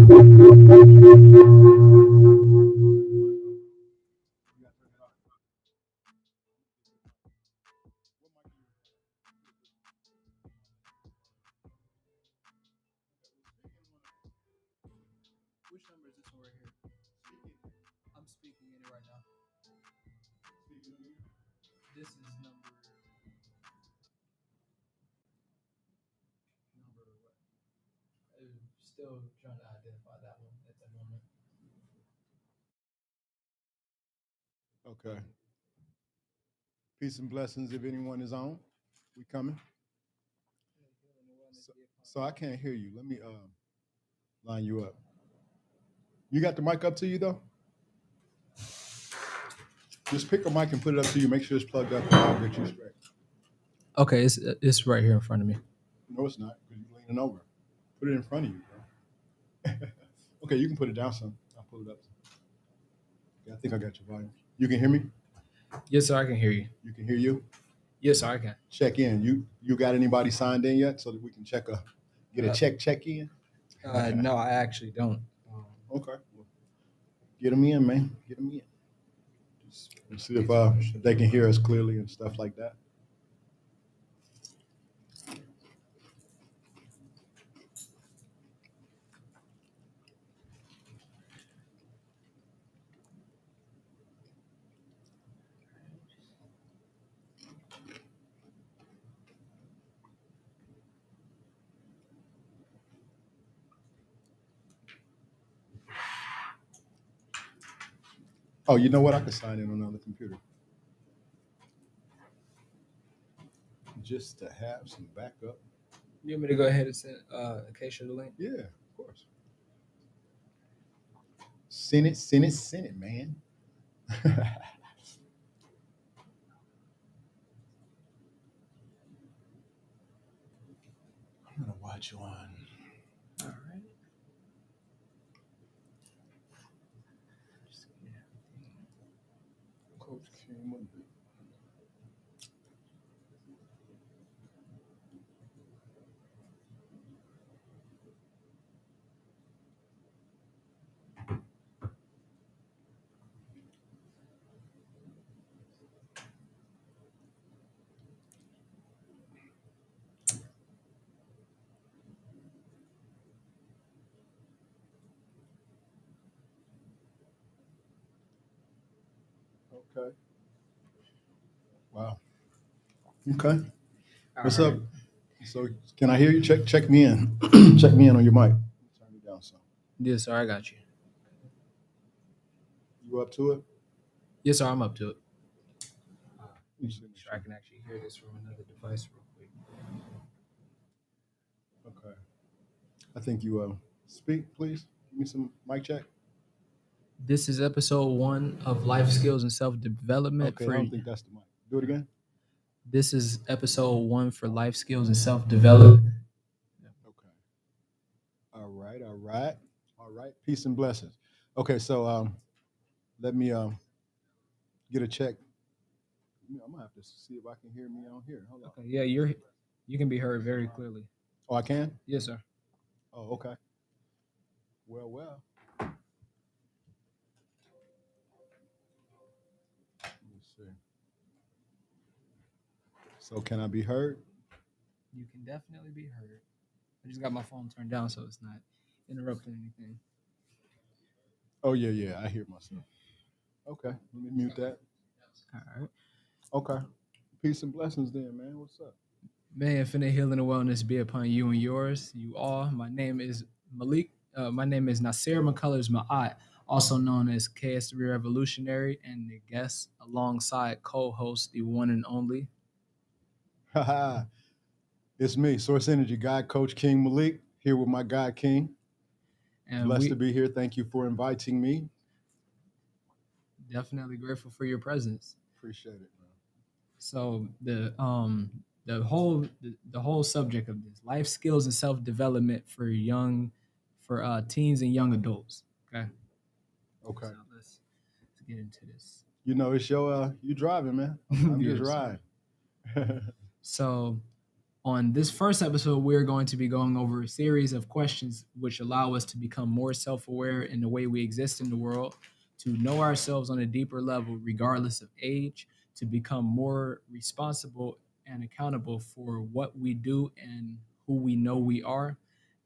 Which number is this one right here? I'm speaking in it right now. This is number what? I'm still trying to identify that one at the moment. Okay. Peace and blessings if anyone is on. We coming. So I can't hear you. Let me line you up. You got the mic up to you though? Just pick a mic and put it up to you. Make sure it's plugged up and I'll get you straight. Okay, it's right here in front of me. No, it's not, because you're leaning over. Put it in front of you, bro. Okay, you can put it down some. I'll pull it up. Yeah, I think I got your volume. You can hear me? Yes, sir, I can hear you. You can hear you? Yes, sir, I can. Check in. You got anybody signed in yet so that we can get a check in? No, I actually don't. Okay. Well, get them in, man. Get them in. Let's see if they can hear us clearly and stuff like that. Oh, you know what? I could sign in on another computer. Just to have some backup. You want me to go ahead and send Acacia the link? Yeah, of course. Send it, man. I'm gonna watch you on. All right. Coach King Malik. Okay. Wow. Okay. What's up? So can I hear you? Check me in. Check me in on your mic. Turn it down some. Yes, sir, I got you. You up to it? Yes, sir, I'm up to it. You Make see- sure I can actually hear this from another device real quick. Okay. I think you speak, please. Give me some mic check. This is episode 1 of Life Skills and Self-Development. Okay, I don't think that's the mic. Do it again. This is episode 1 for Life Skills and Self-Development. Okay. All right, all right. All right. Peace and blessings. Okay, so let me get a check. I'm gonna have to see if I can hear me on here. Hold on. Okay, yeah, you can be heard very clearly. Oh, I can? Yes, sir. Oh, okay. Well. Let's see. So can I be heard? You can definitely be heard. I just got my phone turned down so it's not interrupting anything. Oh yeah. I hear myself. Okay. Let me mute that. All right. Okay. Peace and blessings then, man. What's up? May infinite healing and wellness be upon you and yours. You all. My name is Malik. My name is Nasir McCullers Ma'at, also known as KS3 Revolutionary, and the guest alongside co-host, the one and only. Haha. It's me, Source Energy God Coach King Malik, here with my God King. And Blessed to be here. Thank you for inviting me. Definitely grateful for your presence. Appreciate it, man. So the whole subject of this, life skills and self-development for teens and young adults. Okay. Okay. So let's get into this. You know, it's you driving, man. I'm just Yes, riding. So On this first episode, we're going to be going over a series of questions which allow us to become more self aware in the way we exist in the world, to know ourselves on a deeper level, regardless of age, to become more responsible and accountable for what we do and who we know we are,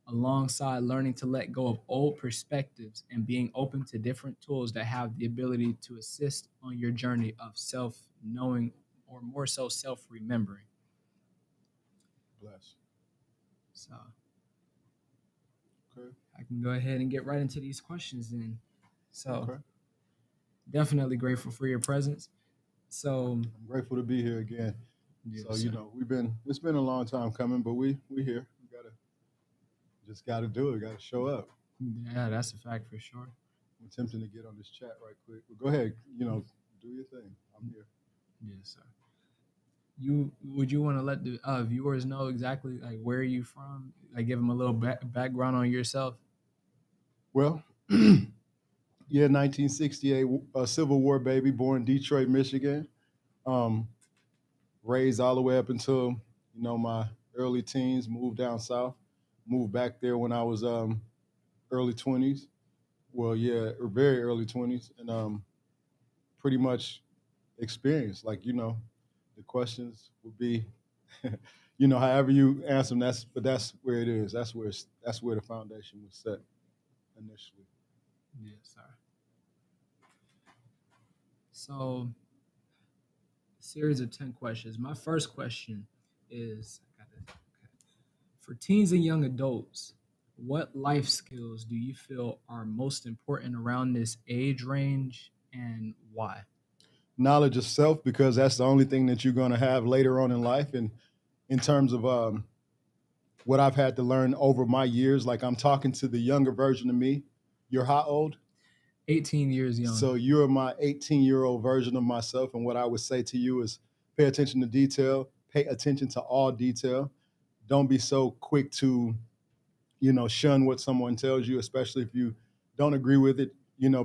alongside learning to let go of old perspectives and being open to different tools that have the ability to assist on your journey of self knowing, or more so self remembering. Bless. So Okay. I can go ahead and get right into these questions then. So Okay. definitely grateful for your presence. So I'm grateful to be here again. yes, So sir. it's been a long time coming, but we here. We gotta do it. Gotta show up. Yeah, that's a fact for sure. I'm attempting to get on this chat right quick. But go ahead. Do your thing. I'm here. Yes, sir. You want to let the viewers know exactly like where you from? Like give them a little background on yourself. Well, yeah, 1968, Civil War baby, born in Detroit, Michigan. Um, Raised all the way up until my early teens. Moved down south. Moved back there when I was early 20s. Well, yeah, or very early 20s, and pretty much experienced. Like the questions would be, however you answer them. That's where it is. That's where the foundation was set initially. Yes, sir. So series of 10 questions. My first question is for teens and young adults, what life skills do you feel are most important around this age range and why? Knowledge of self, because that's the only thing that you're going to have later on in life. And in terms of what I've had to learn over my years, like I'm talking to the younger version of me. You're how old? 18 years young. So you're my 18-year-old version of myself. And what I would say to you is pay attention to detail, pay attention to all detail. Don't be so quick to, shun what someone tells you, especially if you don't agree with it,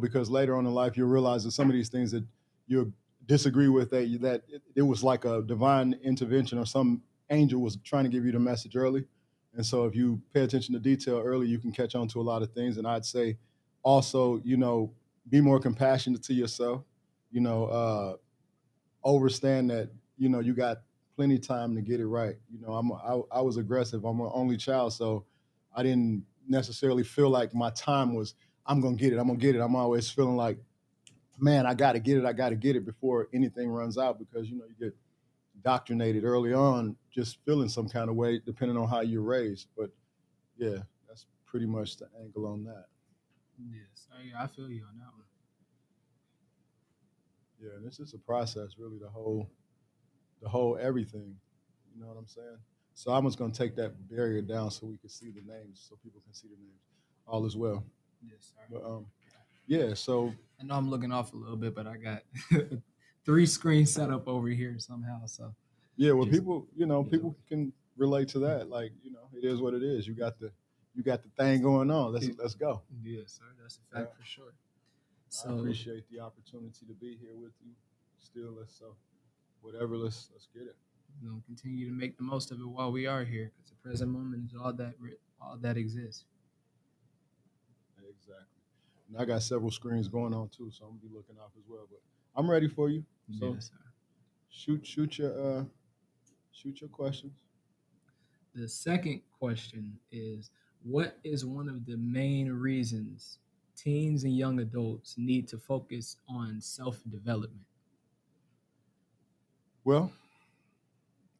because later on in life, you'll realize that some of these things that you disagree with, that it was like a divine intervention or some angel was trying to give you the message early. And so if you pay attention to detail early, you can catch on to a lot of things. And I'd say also, be more compassionate to yourself, you know, understand that, you got plenty of time to get it right. I was aggressive. I'm an only child. So I didn't necessarily feel like my time was, I'm going to get it. I'm going to get it. I'm always feeling like, man, I got to get it. I got to get it before anything runs out, because, you get indoctrinated early on, just feeling some kind of way, depending on how you're raised. But yeah, that's pretty much the angle on that. Yes, I feel you on that one. Yeah, and it's just a process, really, the whole everything. You know what I'm saying? So I'm just gonna take that barrier down so we can see the names, so people can see the names. All is well. Yes, sir. But yeah. So I know I'm looking off a little bit, but I got 3 screens set up over here somehow. So yeah, well, just people can relate to that. Like, it is what it is. You got the thing going on. Let's go. yes, sir. That's a fact Yeah. for sure. I So appreciate the opportunity to be here with you. Still, whatever. Let's get it. we're gonna continue to make the most of it while we are here, because the present moment is all that exists. Exactly. And I got several screens going on too, so I'm gonna be looking off as well. But I'm ready for you. So Yes, sir. shoot your questions. The second question is, what is one of the main reasons teens and young adults need to focus on self-development? Well,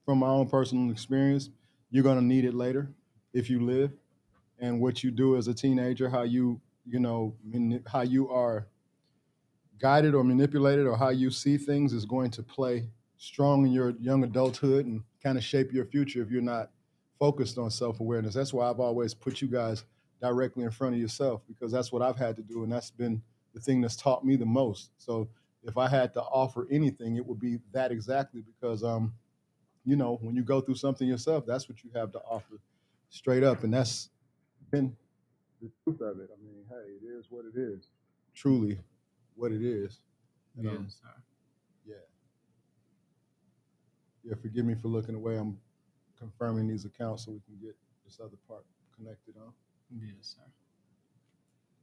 from my own personal experience, you're gonna need it later if you live. And what you do as a teenager, how how you are guided or manipulated, or how you see things, is going to play strong in your young adulthood and kind of shape your future if you're not focused on self-awareness. That's why I've always put you guys directly in front of yourself, because that's what I've had to do, and that's been the thing that's taught me the most. So if I had to offer anything, it would be that, exactly, because when you go through something yourself, that's what you have to offer straight up, and that's been the truth of it. I mean, hey, it is what it is. Truly, what it is. And, Yes, sir. yeah, yeah. Forgive me for looking away. I'm confirming these accounts so we can get this other part connected on. Yes, sir.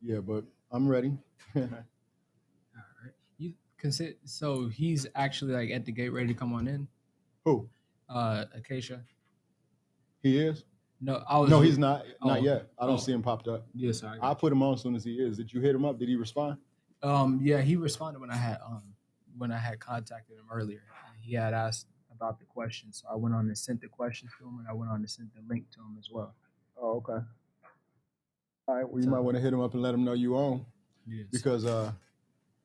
Yeah, but I'm ready. All right. You consider so he's actually like at the gate ready to come on in. Who? Acacia. He is? No, I was. No, he's not. Oh, Not okay. yet. I don't Oh. see him popped up. Yes, sir. I'll put him on as soon as he is. Did you hit him up? Did he respond? Yeah, he responded when I had contacted him earlier. He had asked about the question, so I went on and sent the question to him, and I went on and sent the link to him as well. Oh, okay. All right. Well, you So- might want to hit him up and let him know you on Yes. because I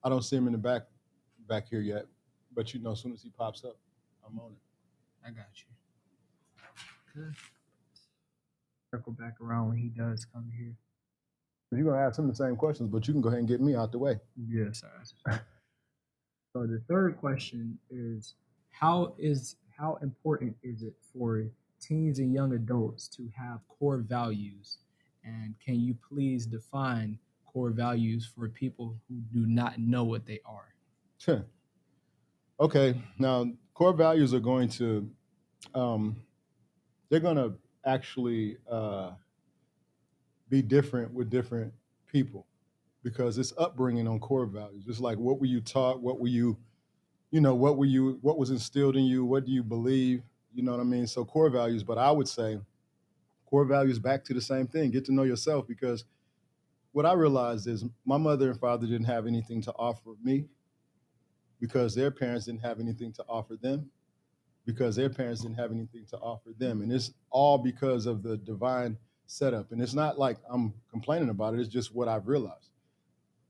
don't see him in the back here yet. But you know, as soon as he pops up, I'm on it. I got you. Okay. Circle back around when he does come here. You're gonna ask him the same questions, but you can go ahead and get me out the way. Yes, sir. So the third question is how important is it for teens and young adults to have core values? And can you please define core values for people who do not know what they are? Okay. Now, core values are going to they're going to actually be different with different people because it's upbringing on core values. It's like what were you taught? What were you, what was instilled in you? What do you believe? You know what I mean? So core values, but I would say core values back to the same thing. Get to know yourself because what I realized is my mother and father didn't have anything to offer me because their parents didn't have anything to offer them because their parents didn't have anything to offer them. And it's all because of the divine setup. And it's not like I'm complaining about it. It's just what I've realized.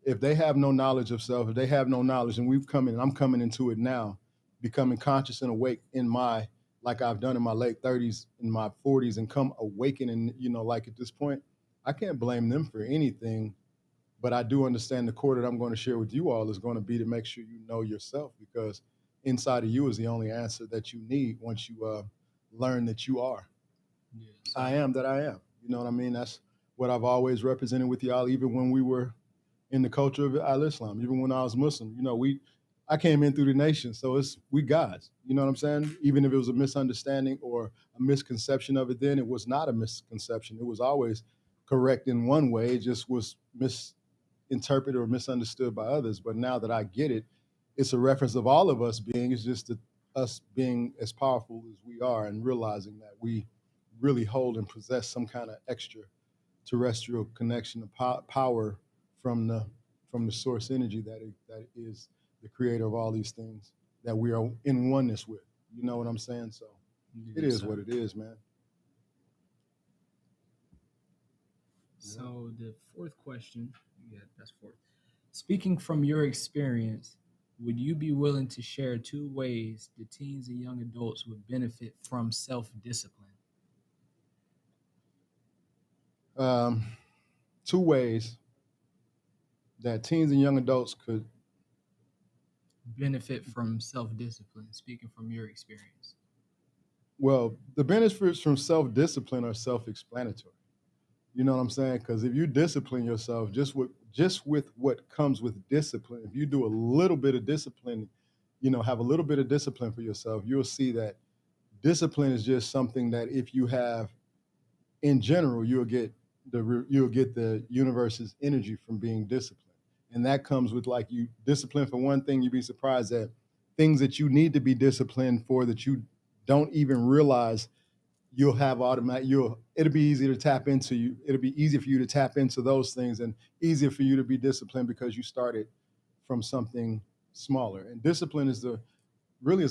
If they have no knowledge of self, if they have no knowledge, and I'm coming into it now, becoming conscious and awake like I've done in my late 30s, in my 40s, and come awakening, like at this point, I can't blame them for anything. But I do understand the core that I'm going to share with you all is going to be to make sure you know yourself because inside of you is the only answer that you need once you learn that you are. Yes. I am that I am. You know what I mean? That's what I've always represented with y'all, even when we were in the culture of Al-Islam, even when I was Muslim. I came in through the nation, so we gods. You know what I'm saying? Even if it was a misunderstanding or a misconception of it then, it was not a misconception. It was always correct in one way. It just was misinterpreted or misunderstood by others. But now that I get it, it's a reference of all of us being. It's just us being as powerful as we are and realizing that we really hold and possess some kind of extra terrestrial connection of power from the source energy that is the creator of all these things that we are in oneness with. You know what I'm saying? So it is what it is, man. So the fourth question, that's fourth. Speaking from your experience, would you be willing to share 2 ways the teens and young adults would benefit from self-discipline? 2 ways that teens and young adults could benefit from self-discipline, speaking from your experience. Well, the benefits from self-discipline are self-explanatory. You know what I'm saying? Because if you discipline yourself just with what comes with discipline, if you do a little bit of discipline, have a little bit of discipline for yourself, you'll see that discipline is just something that if you have in general, you'll get the universe's energy from being disciplined. And that comes with like you discipline for one thing, you'd be surprised at things that you need to be disciplined for that you don't even realize you'll have it'll be easy to tap into you. It'll be easy for you to tap into those things and easier for you to be disciplined because you started from something smaller. And discipline is a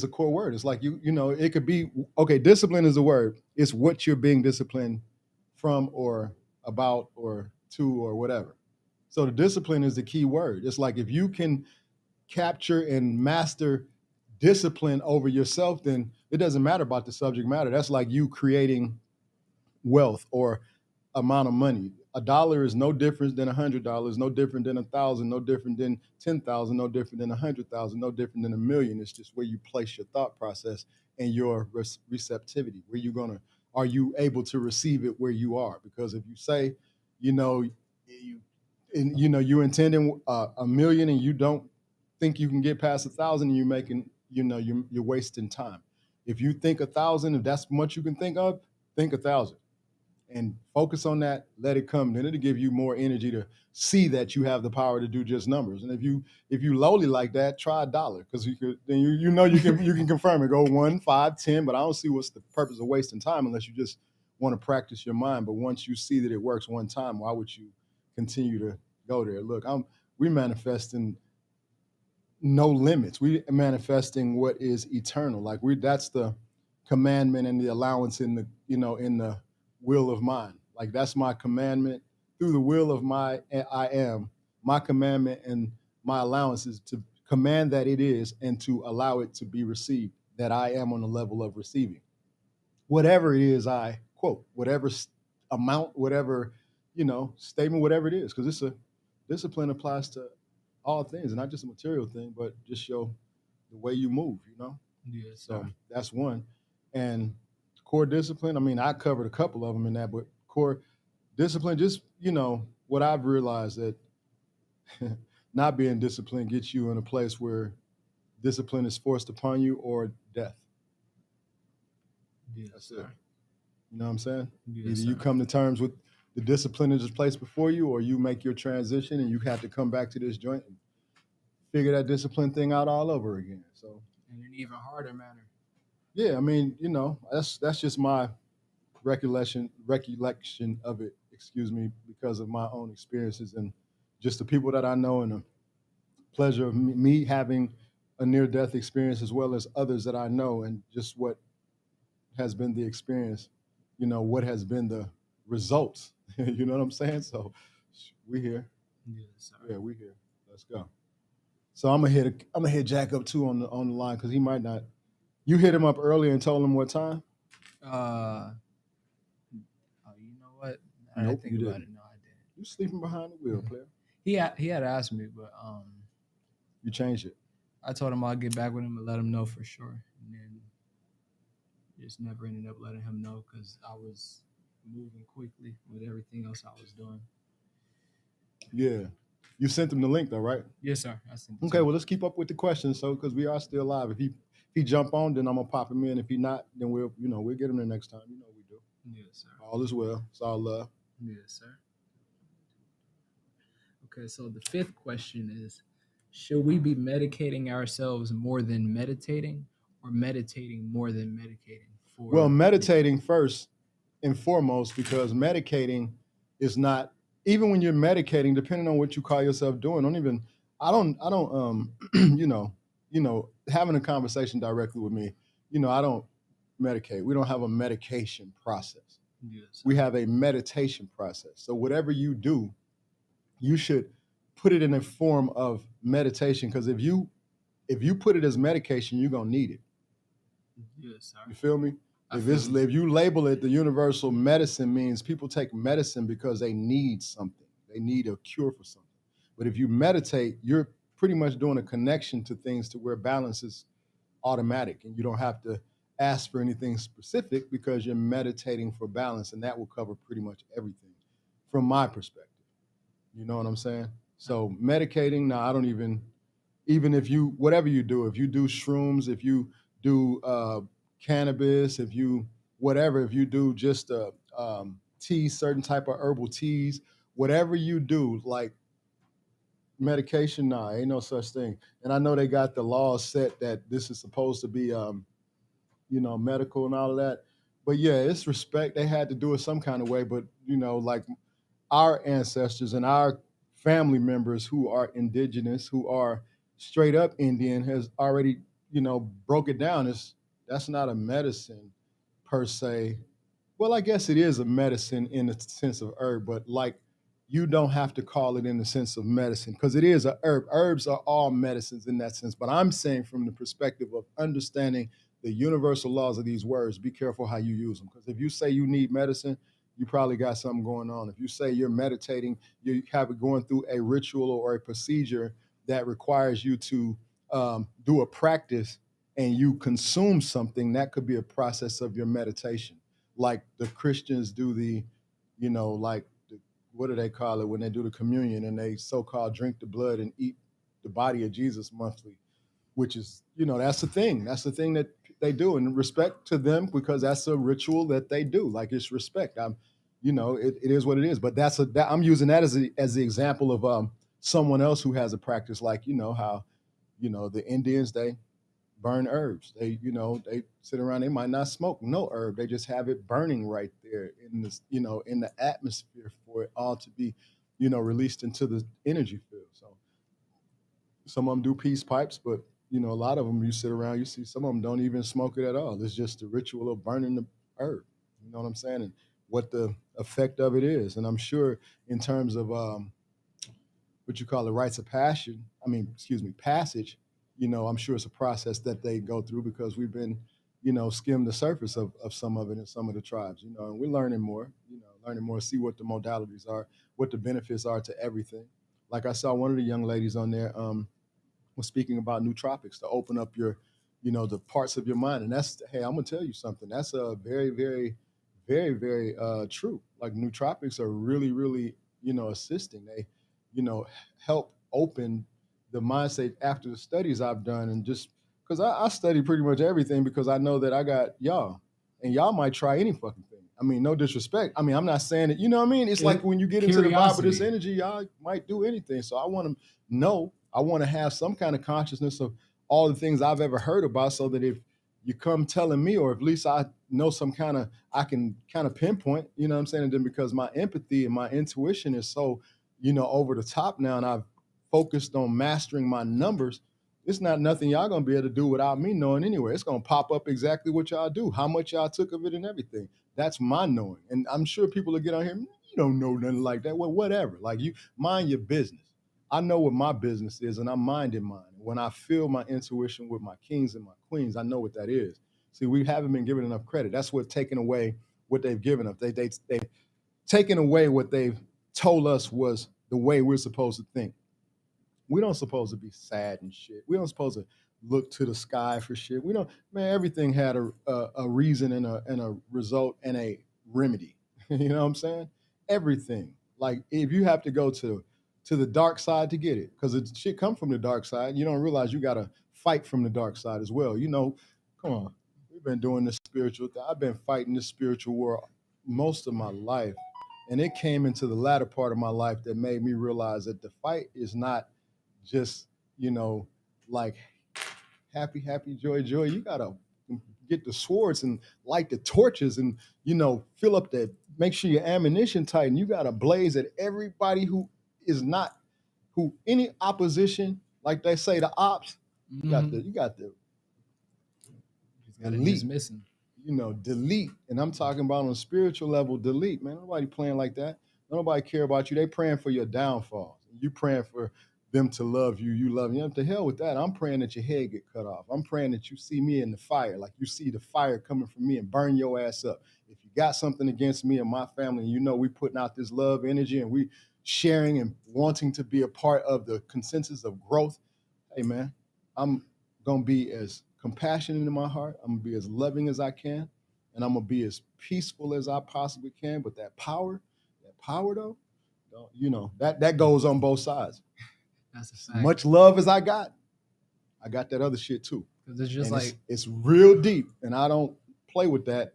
core word. It's like it could be okay, discipline is a word. It's what you're being disciplined from or about or to or whatever. So the discipline is the key word. It's like if you can capture and master discipline over yourself, then it doesn't matter about the subject matter. That's like you creating wealth or amount of money. $1 is no different than $100, no different than 1,000, no different than 10,000, no different than 100,000, no different than 1,000,000. It's just where you place your thought process and your receptivity. Are you able to receive it where you are? Because if you say, you're intending 1,000,000 and you don't think you can get past 1,000, and you're making, you're wasting time. If you think 1,000, if that's much you can think 1,000 and focus on that, let it come. Then it'll give you more energy to see that you have the power to do just numbers. And if you lowly like that, try $1 because you could then you know you can confirm it. Go 1, 5, 10, but I don't see what's the purpose of wasting time unless you just want to practice your mind. But once you see that it works one time, why would you continue to go there? Look, we manifesting no limits. We manifesting what is eternal. Like that's the commandment and the allowance in the in the will of mine. Like that's my commandment through the will of my I am. My commandment and my allowance is to command that it is and to allow it to be received. That I am on the level of receiving whatever it is I quote, whatever amount, whatever statement, whatever it is, because it's a discipline applies to all things, and not just a material thing, but just the way you move. Yes, So sir. that's one. And core discipline, I mean, I covered a couple of them in that, but core discipline, just, what I've realized that not being disciplined gets you in a place where discipline is forced upon you or death. Yes, That's it. sir. You know what I'm saying? Yes, Either you sir. come to terms with the discipline that is placed before you, or you make your transition and you have to come back to this joint and figure that discipline thing out all over again. So In an even harder manner. yeah, I mean, that's just my recollection of it, excuse me, because of my own experiences and just the people that I know and the pleasure of me having a near death experience as well as others that I know and just what has been the experience, what has been the results. You know what I'm saying? So we here. Yes, sir. Yeah, we here. Let's go. So I'm gonna hit Jack up too on the line because he might not. You hit him up earlier and told him what time? Oh, you know what? Now that I Nope, think you about didn't. it, no, I didn't. You sleeping behind the wheel, player. He had asked me, but You changed it. I told him I'll get back with him and let him know for sure. And then just never ended up letting him know because I was moving quickly with everything else I was doing. Yeah. You sent him the link though, right? Yes, sir. I sent it Okay, to well let's keep up with the questions, so because we are still live. If he jump on, then I'm gonna pop him in. If he not, then we'll get him the next time. You know we do. you. Yes, sir. All is well. It's all love. Yes, sir. Okay, so the fifth question is, should we be medicating ourselves more than meditating or meditating more than medicating for Well, meditating first and foremost, because medicating is not, even when you're medicating, depending on what you call yourself doing, I don't having a conversation directly with me, I don't medicate. We don't have a medication process. yes, We have a meditation process. So whatever you do, you should put it in a form of meditation, because if you put it as medication, you're gonna need it. yes, sir. You feel me? I If feel you. you label it the universal medicine, means people take medicine because they need something. They need a cure for something. But if you meditate, you're pretty much doing a connection to things to where balance is automatic and you don't have to ask for anything specific because you're meditating for balance, and that will cover pretty much everything from my perspective. You know what I'm saying? So medicating, no, I don't even if you, whatever you do, if you do shrooms, if you do cannabis, if you whatever, if you do just tea, certain type of herbal teas, whatever you do, like medication, nah, ain't no such thing. And I know they got the laws set that this is supposed to be medical and all of that. But yeah, it's respect. They had to do it some kind of way. But like our ancestors and our family members who are indigenous, who are straight up Indian, has already, broke it down. That's not a medicine per se. Well, I guess it is a medicine in the sense of herb, but like you don't have to call it in the sense of medicine because it is a herb. Herbs are all medicines in that sense. But I'm saying from the perspective of understanding the universal laws of these words, be careful how you use them. Because if you say you need medicine, you probably got something going on. If you say you're meditating, you have it going through a ritual or a procedure that requires you to do a practice and you consume something, that could be a process of your meditation. Like the Christians do what do they call it when they do the communion and they so-called drink the blood and eat the body of Jesus monthly, which is, that's the thing. That's the thing that they do, and respect to them because that's a ritual that they do. Like it's respect. It is what it is. But I'm using that as the example of someone else who has a practice like how the Indians, they burn herbs. They sit around. They might not smoke no herb. They just have it burning right there in this in the atmosphere for it all to be released into the energy field. So some of them do peace pipes, but a lot of them you sit around, you see some of them don't even smoke it at all. It's just the ritual of burning the herb. You know what I'm saying? And what the effect of it is. And I'm sure in terms of what you call the rites of passion, excuse me, passage, I'm sure it's a process that they go through because we've been, skim the surface of some of it in some of the tribes, and we're learning more, see what the modalities are, what the benefits are to everything. Like I saw one of the young ladies on there was speaking about nootropics to open up your, the parts of your mind. And that's, hey, I'm gonna tell you something. That's a very, very, very, very true. Like nootropics are really, really, assisting. They, help open the mindset after the studies I've done, and just because I study pretty much everything because I know that I got y'all, and y'all might try any fucking thing. No disrespect. I'm not saying it. You know what I mean? It's like when you get into the vibe of this energy, y'all might do anything. So I want to know. I want to have some kind of consciousness of all the things I've ever heard about, so that if you come telling me, or at least I know I can kind of pinpoint. You know what I'm saying? And then because my empathy and my intuition is so, over the top now, and I've focused on mastering my numbers, it's not nothing y'all gonna be able to do without me knowing anyway. It's gonna pop up exactly what y'all do, how much y'all took of it, and everything. That's my knowing. And I'm sure people will get on here, you don't know nothing like that. Well, whatever. Like, you mind your business. I know what my business is, and I'm minding mine. When I feel my intuition with my kings and my queens, I know what that is. See, we haven't been given enough credit. That's what taking away what they've given us. They've taken away what they've told us was the way we're supposed to think. We don't supposed to be sad and shit. We don't supposed to look to the sky for shit. We don't, man. Everything had a reason and a result and a remedy. You know what I'm saying? Everything. Like, if you have to go to the dark side to get it, because it shit come from the dark side. You don't realize you got to fight from the dark side as well. Come on. We've been doing this spiritual thing. I've been fighting this spiritual war most of my life, and it came into the latter part of my life that made me realize that the fight is not just, like happy, happy, joy, joy. You gotta get the swords and light the torches and, fill up make sure your ammunition tight, and you gotta blaze at everybody who is not, who any opposition, like they say, the ops. You got the delete, missing. Delete. And I'm talking about on a spiritual level, delete, man. Nobody playing like that. Nobody care about you. They praying for your downfall. You praying for them to love you. You love them. To hell with that. I'm praying that your head get cut off. I'm praying that you see me in the fire, like you see the fire coming from me, and burn your ass up. If you got something against me and my family, and we putting out this love energy, and we sharing and wanting to be a part of the consensus of growth, hey man, I'm gonna be as compassionate in my heart. I'm gonna be as loving as I can, and I'm gonna be as peaceful as I possibly can. But that power though, that goes on both sides. That's a fact. Much love as I got that other shit too. Because it's just it's real deep, and I don't play with that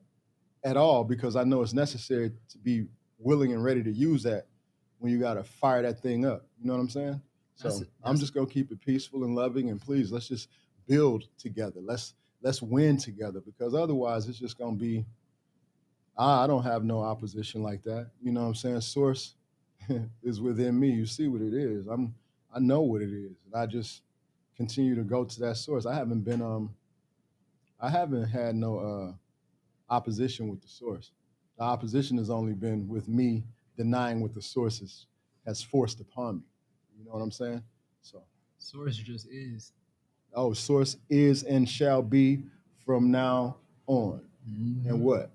at all, because I know it's necessary to be willing and ready to use that when you got to fire that thing up. You know what I'm saying? So I'm just gonna keep it peaceful and loving, and please, let's just build together. Let's win together, because otherwise it's just gonna be, I don't have no opposition like that. You know what I'm saying? Source is within me. You see what it is. I know what it is, and I just continue to go to that source. I haven't had no opposition with the source. The opposition has only been with me denying what the source has forced upon me. You know what I'm saying? So source just is. Oh, source is and shall be from now on. Mm-hmm. And what?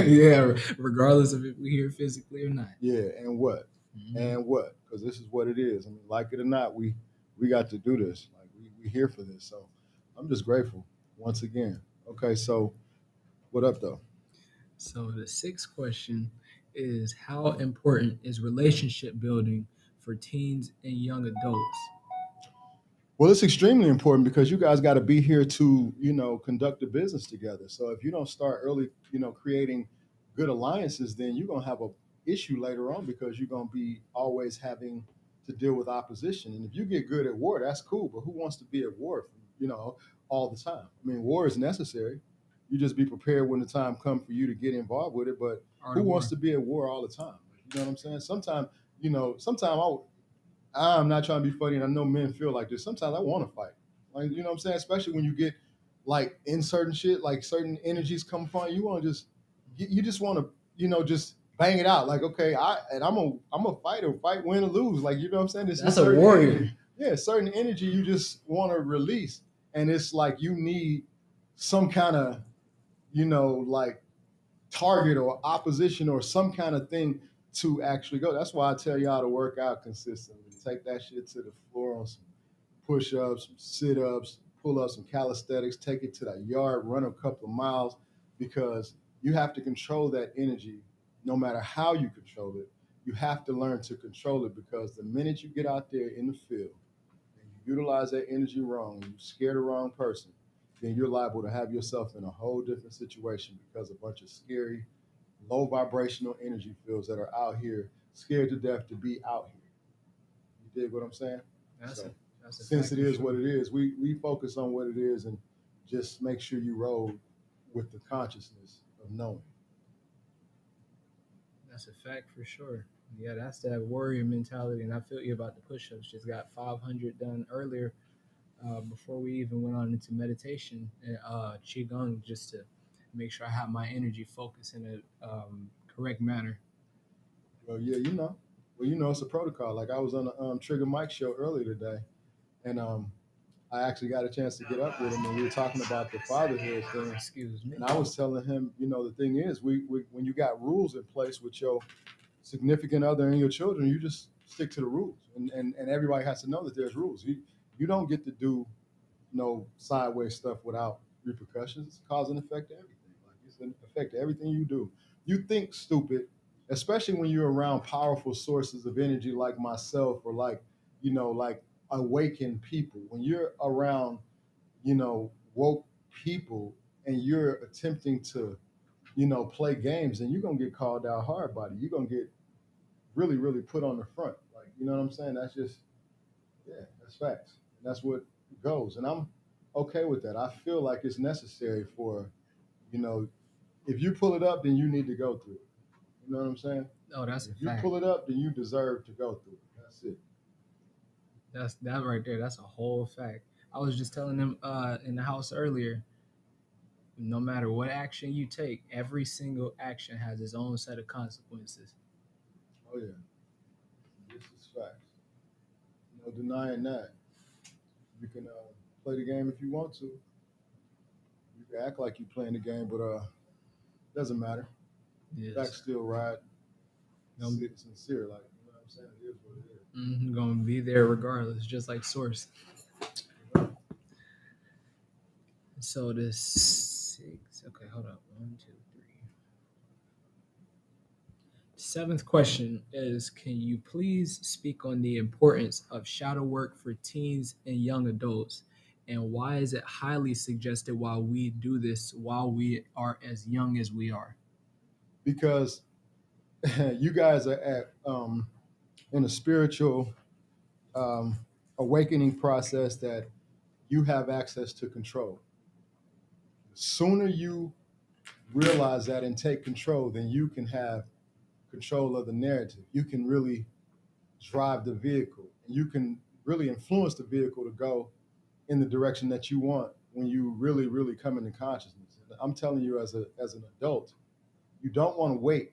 Yeah, regardless of if we're here physically or not. Yeah, and what? Mm-hmm. And what? Because this is what it is. Like it or not, we got to do this. Like we here for this. So I'm just grateful once again. Okay, so what up though? So the sixth question is, how important is relationship building for teens and young adults? Well, it's extremely important because you guys got to be here to, conduct a business together. So if you don't start early, creating good alliances, then you're gonna have a issue later on because you're gonna be always having to deal with opposition. And if you get good at war, that's cool. But who wants to be at war, all the time? I mean, war is necessary. You just be prepared when the time comes for you to get involved with it. But Art who of wants war. to be at war all the time? You know what I'm saying? Sometimes I'm not trying to be funny, and I know men feel like this. Sometimes I want to fight, like you know what I'm saying. Especially when you get like in certain shit, like certain energies come upon you, you want to you just want to, just bang it out. Like okay, I'm a fighter, fight, win or lose. Like you know what I'm saying. This That's is a certain warrior. energy. Yeah, certain energy you just want to release, and it's like you need some kind of, like target or opposition or some kind of thing to actually go. That's why I tell y'all to work out consistently. Take that shit to the floor on some push-ups, some sit-ups, pull up some calisthenics, take it to the yard, run a couple of miles, because you have to control that energy no matter how you control it. You have to learn to control it because the minute you get out there in the field and you utilize that energy wrong and you scare the wrong person, then you're liable to have yourself in a whole different situation because a bunch of scary, low vibrational energy fields that are out here scared to death to be out here. You dig what I'm saying? That's So a that's a since fact it for is sure. what it is, we focus on what it is and just make sure you roll with the consciousness of knowing. That's a fact for sure. Yeah, that's that warrior mentality, and I feel you about the push-ups. Just got 500 done earlier before we even went on into meditation and qigong, just to make sure I have my energy focused in a correct manner. Well, yeah, it's a protocol. Like I was on the Trigger Mike show earlier today, and I actually got a chance to get up with him, and we were talking about the fatherhood thing. Excuse me. And I was telling him, the thing is, we when you got rules in place with your significant other and your children, you just stick to the rules, and everybody has to know that there's rules. You don't get to do no sideways stuff without repercussions. It's cause and effect to everything. Like it's an effect to everything you do. You think stupid, especially when you're around powerful sources of energy like myself or like awakened people. When you're around, woke people and you're attempting to, play games, and you're gonna get called out hard body. You're gonna get really, really put on the front. Like, you know what I'm saying? That's just yeah, that's facts. And that's what goes. And I'm okay with that. I feel like it's necessary for, you know, if you pull it up, then you need to go through it. You know what I'm saying? Oh, that's a If you fact. pull it up, then you deserve to go through it. That's it. That's that right there. That's a whole fact. I was just telling them in the house earlier. No matter what action you take, every single action has its own set of consequences. Oh yeah, this is facts. No denying that. You can play the game if you want to. You can act like you're playing the game, but doesn't matter. Yes, Facts still right. gonna, Sincere, like you know what I'm saying. It is what it is. gonna be there regardless, just like Source. So the six. Okay, hold up. One, two, three. Seventh question is: can you please speak on the importance of shadow work for teens and young adults, and why is it highly suggested while we do this while we are as young as we are? Because you guys are at in a spiritual um, awakening process that you have access to control. The sooner you realize that and take control, then you can have control of the narrative. You can really drive the vehicle, and you can really influence the vehicle to go in the direction that you want when you really, really come into consciousness. And I'm telling you, as an adult, you don't want to wait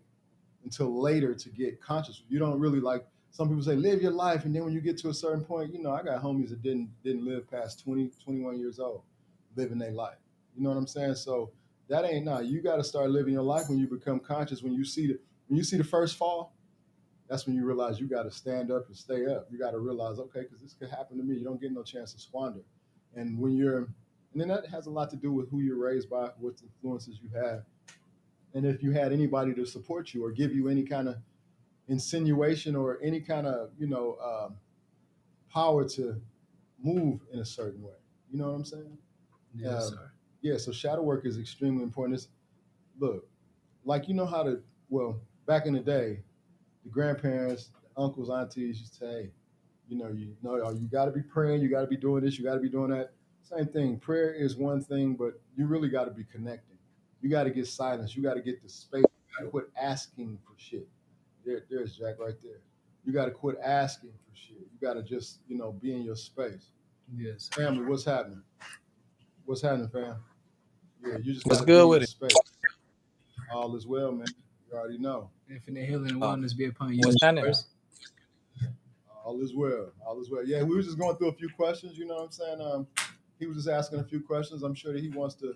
until later to get conscious. You don't really like some people say live your life, and then when you get to a certain point, I got homies that didn't live past 20, 21 years old living their life. You know what I'm saying? So that ain't not. You got to start living your life when you become conscious. When you see the first fall, that's when you realize you got to stand up and stay up. You got to realize, okay, because this could happen to me. You don't get no chance to squander. And and then that has a lot to do with who you're raised by, what influences you have, and if you had anybody to support you or give you any kind of insinuation or any kind of power to move in a certain way. You know what I'm saying? Yes, sir. Yeah. So shadow work is extremely important. Look, like you know how to. Well, back in the day, the grandparents, the uncles, aunties used to say, hey, you got to be praying, you got to be doing this, you got to be doing that. Same thing. Prayer is one thing, but you really got to be connecting. You got to get silence. You got to get the space. You got to quit asking for shit. There's Jack right there. You got to quit asking for shit. You got to just, be in your space. Yes. Family, what's happening? What's happening, fam? Yeah, you just What's got to be in good your with it? space. All is well, man. You already know. Infinite healing and Oh, wellness be upon you. what's happening? Yours. All is well. All is well. Yeah, we were just going through a few questions. You know what I'm saying? He was just asking a few questions. I'm sure that he wants to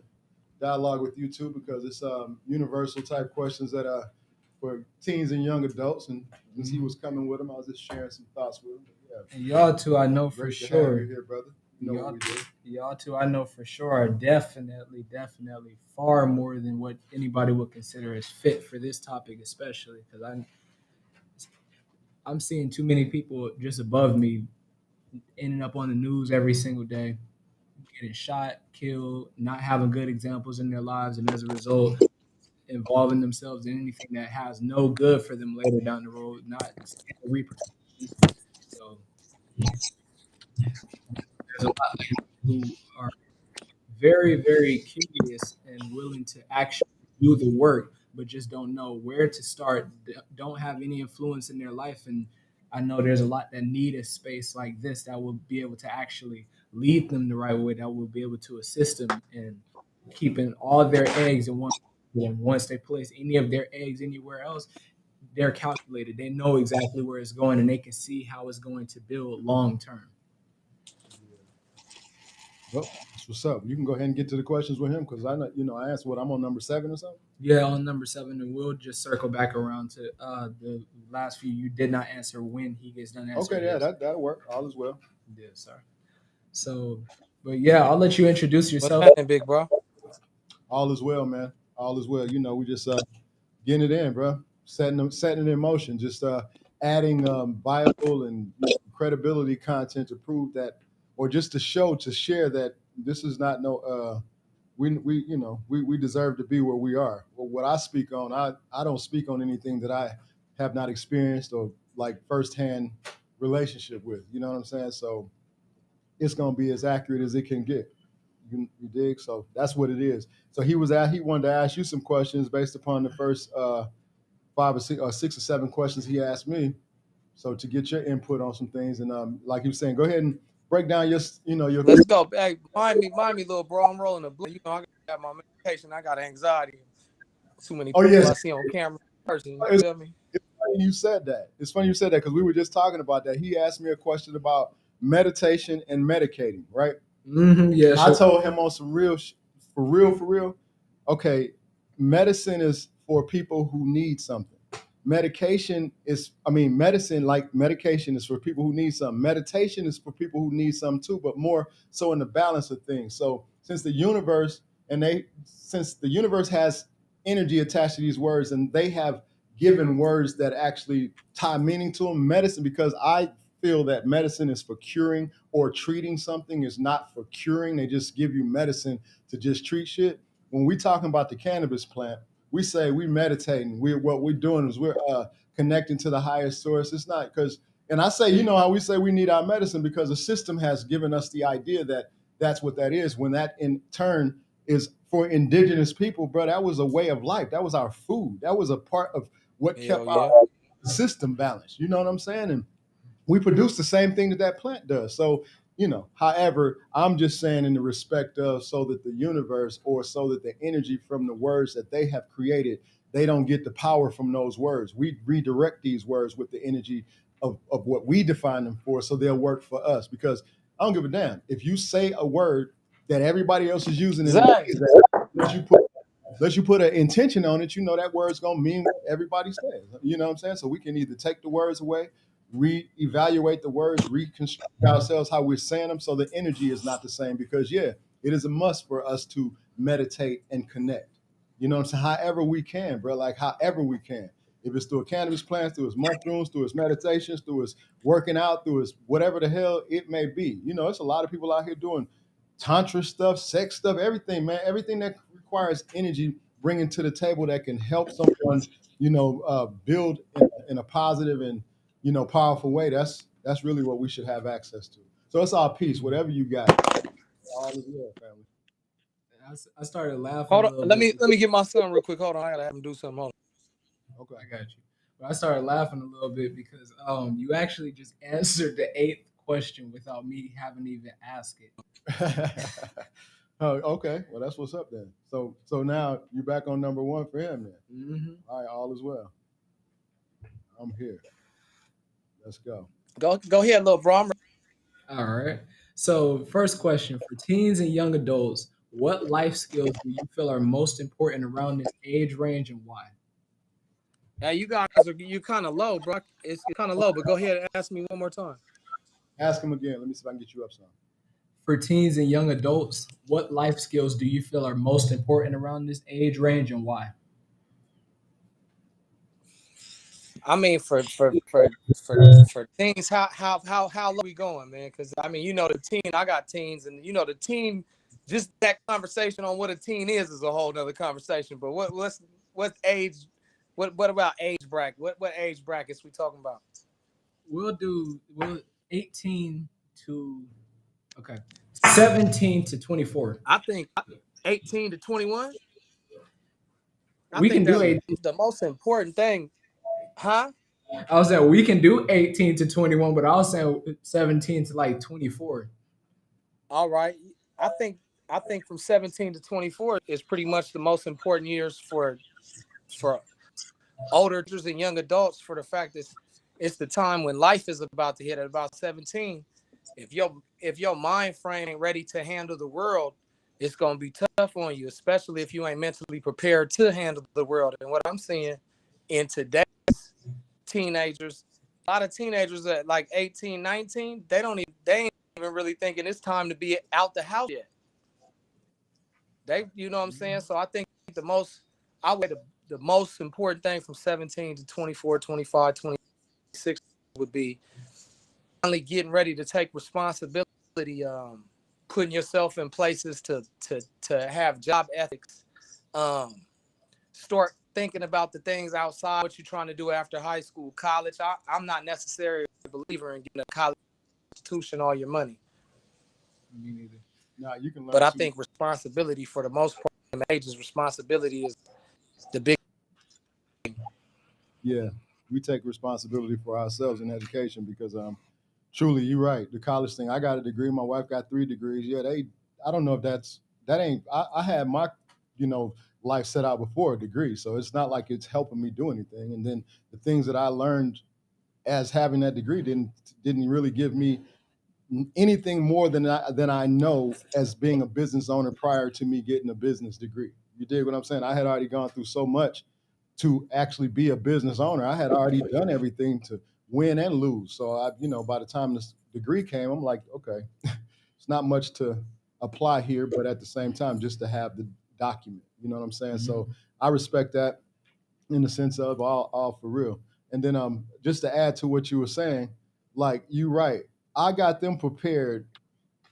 dialogue with you too because it's universal type questions that are for teens and young adults. And since he was coming with him, I was just sharing some thoughts with him. But yeah, And y'all too, I know for great to have sure. you here, brother. You know what we do. Y'all too, I know for sure are definitely far more than what anybody would consider as fit for this topic, especially because I'm seeing too many people just above me ending up on the news every single day, getting shot, killed, not having good examples in their lives, and as a result, involving themselves in anything that has no good for them later down the road, not repercussions. So there's a lot of people who are very curious and willing to actually do the work, but just don't know where to start, don't have any influence in their life. And I know there's a lot that need a space like this that will be able to actually lead them the right way, that will be able to assist them in keeping all their eggs in one. And once they place any of their eggs anywhere else, they're calculated. They know exactly where it's going, and they can see how it's going to build long term. Well, that's what's up. You can go ahead and get to the questions with him because I know, I asked what I'm on number 7 or something. Yeah, on number 7, and we'll just circle back around to the last few. You did not answer when he gets done answering. Okay, yeah, that'll work. All is well. Yes, sir. So, but yeah, I'll let you introduce What's yourself. happening, big bro? All is well, man. All is well. We just getting it in, bro. Setting it in motion. Just adding viable and credibility content to prove that, or just to share that this is not no. We deserve to be where we are. Well, what I speak on, I don't speak on anything that I have not experienced or like firsthand relationship with. You know what I'm saying? So it's gonna be as accurate as it can get. You dig? So that's what it is. So he wanted to ask you some questions based upon the first 5 or 6 or 7 questions he asked me. So to get your input on some things, and like he was saying, go ahead and break down your. Let's go. Hey, mind me, little bro. I'm rolling a blue. I got my medication. I got anxiety. Too many people I see on camera. Person, you feel me? It's funny you said that. It's funny you said that because we were just talking about that. He asked me a question about meditation and medicating, right? Mm-hmm, yeah, I told him on some for real. Okay, medicine is for people who need something. Medicine like medication is for people who need something. Meditation is for people who need something too, but more so in the balance of things. So since the universe has energy attached to these words, and they have given words that actually tie meaning to them, medicine, because I feel that medicine is for curing or treating something, is not for curing. They just give you medicine to just treat shit. When we talking about the cannabis plant, we say we meditating. What we're doing is we're connecting to the highest source. It's not because, and I say, how we say we need our medicine because the system has given us the idea that that's what that is. When that in turn is for indigenous people, bro, that was a way of life. That was our food. That was a part of what kept our system balanced. You know what I'm saying? And we produce the same thing that plant does. So, however, I'm just saying in the respect of so that the universe or so that the energy from the words that they have created, they don't get the power from those words. We redirect these words with the energy of what we define them for so they'll work for us. Because I don't give a damn. If you say a word that everybody else is using in unless you put an intention on it, that word's gonna mean what everybody says. You know what I'm saying? So we can either take the words away, reevaluate the words, reconstruct ourselves how we're saying them, so the energy is not the same. Because it is a must for us to meditate and connect. You know what I'm saying? However we can, bro. Like however we can. If it's through a cannabis plant, through his mushrooms, through his meditations, through his working out, through his whatever the hell it may be. You know, it's a lot of people out here doing tantra stuff, sex stuff, everything, man. Everything that requires energy, bringing to the table that can help someone, build in a positive and powerful way. That's really what we should have access to. So it's our piece. Whatever you got, all is well, family. I started laughing. Hold a on, little let bit. me get my son real quick. Hold on, I gotta have him do something. Hold on. Okay. I got you. But I started laughing a little bit because you actually just answered the 8th question without me having to even ask it. Oh, okay. Well, that's what's up then. So now you're back on number 1 for him then. Mm-hmm. All right, all is well. I'm here. Let's go. Go ahead, little bro. All right. So, first question for teens and young adults: what life skills do you feel are most important around this age range, and why? Hey, you guys you kind of low, bro. It's kind of low, but go ahead and ask me one more time. Ask him again. Let me see if I can get you up some. For teens and young adults, what life skills do you feel are most important around this age range, and why? I mean, for teens, how low we going, man? Because I mean, the teen. I got teens, and the teen. Just that conversation on what a teen is a whole nother conversation. But what age? What about age bracket? What age brackets we talking about? We'll 18 to 17 to 24. I think 18 to 21. I We think can do that's the most important thing, huh? I was saying we can do 18 to 21, but I was saying 17 to like 24. All right. I think from 17 to 24 is pretty much the most important years for older and young adults, for the fact that it's the time when life is about to hit. At about 17, if your mind frame ain't ready to handle the world, it's gonna be tough on you, especially if you ain't mentally prepared to handle the world. And what I'm seeing in today's teenagers, a lot of teenagers at like 18, 19, they ain't even really thinking it's time to be out the house yet. You know what I'm saying? So I think the most important thing from 17 to 24, 25, 26 would be finally getting ready to take responsibility, putting yourself in places to have job ethics, start thinking about the things outside what you're trying to do after high school, college. I'm not necessarily a believer in getting a college institution all your money. Me neither. No, you can learn. But I think responsibility, for the most part, in ages, responsibility is the big. Yeah, we take responsibility for ourselves in education because truly, you're right. The college thing, I got a degree. My wife got 3 degrees. Yeah, I don't know if that ain't. I had my life set out before a degree, so it's not like it's helping me do anything. And then the things that I learned as having that degree didn't really give me anything more than I know as being a business owner prior to me getting a business degree. You dig what I'm saying? I had already gone through so much to actually be a business owner. I had already done everything to win and lose. So by the time this degree came, I'm like, okay, it's not much to apply here, but at the same time, just to have the document. You know what I'm saying? Mm-hmm. So I respect that in the sense of all for real. And then just to add to what you were saying, like you're right. I got them prepared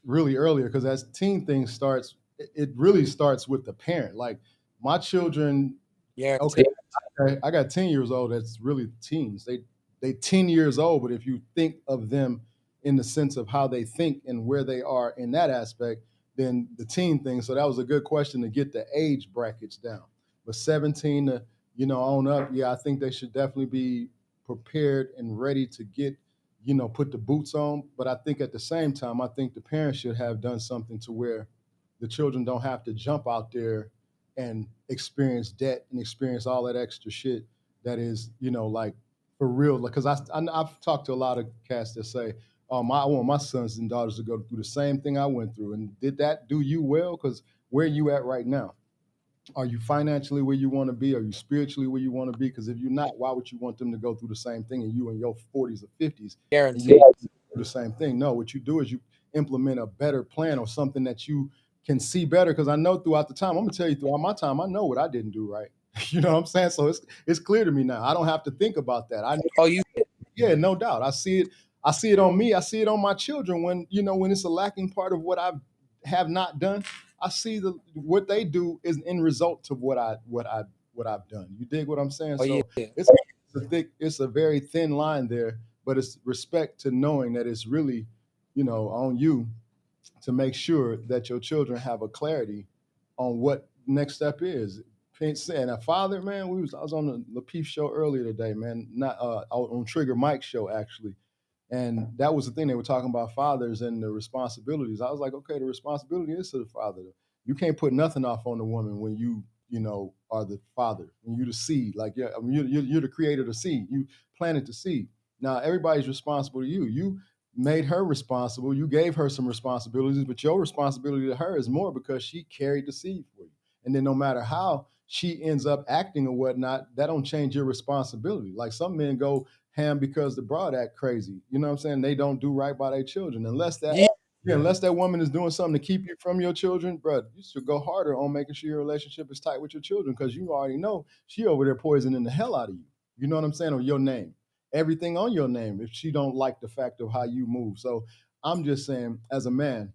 really earlier because as teen thing starts, it really starts with the parent. Like my children, okay, I got 10 years old that's really teens. They 10 years old, but if you think of them in the sense of how they think and where they are in that aspect, then the teen thing. So that was a good question to get the age brackets down. But 17 to on up, yeah, I think they should definitely be prepared and ready to get put the boots on. But I think at the same time, I think the parents should have done something to where the children don't have to jump out there and experience debt and experience all that extra shit that is, like for real. Because I've talked to a lot of cats that say, I want my sons and daughters to go through the same thing I went through. And did that do you well? Because where are you at right now? Are you financially where you want to be? Are you spiritually where you want to be? Because if you're not, why would you want them to go through the same thing and you in your 40s or 50s? Guaranteed. The same thing. No, what you do is you implement a better plan or something that you can see better. Because I know throughout the time, I'm going to tell you throughout my time, I know what I didn't do right. You know what I'm saying? So it's clear to me now. I don't have to think about that. Oh, you Yeah, no doubt. I see it. I see it on me. I see it on my children when, when it's a lacking part of what I have not done. I see what they do is in result of what I've done. You dig what I'm saying? oh yeah. So it's a very thin line there, but it's respect to knowing that it's really, on you to make sure that your children have a clarity on what next step is. And a father, man, I was on the Lapeef show earlier today, man, not on Trigger Mike's show actually, and that was the thing they were talking about fathers and the responsibilities. I was like, okay, the responsibility is to the father. You can't put nothing off on the woman when you are the father, when you the seed. Like, yeah, I mean, you're the creator of the seed. You planted the seed. Now everybody's responsible to you. You made her responsible. You gave her some responsibilities, but your responsibility to her is more because she carried the seed for you. And then no matter how she ends up acting or whatnot, that don't change your responsibility. Like some men go ham because the broad act crazy. You know what I'm saying? They don't do right by their children. Unless that woman is doing something to keep you from your children, bro, you should go harder on making sure your relationship is tight with your children because you already know she over there poisoning the hell out of you. You know what I'm saying? Or your name. Everything on your name if she don't like the fact of how you move. So I'm just saying, as a man,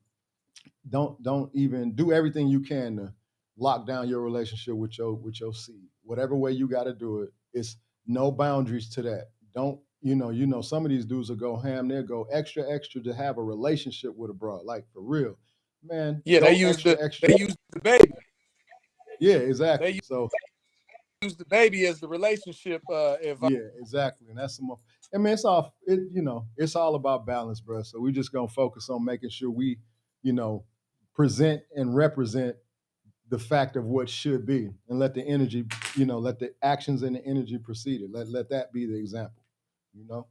don't even do everything you can to lock down your relationship with your seed. Whatever way you got to do it, it's no boundaries to that. Don't some of these dudes will go ham, they'll go extra to have a relationship with a broad, like for real, man. Yeah, go they use extra. they use the baby. Yeah, exactly. They So use the baby as the relationship. yeah, exactly, and that's some. I mean, it's all about balance, bro. So we just gonna focus on making sure we, you know, present and represent the fact of what should be, and let the energy, let the actions and the energy precede it. Let that be the example, you know.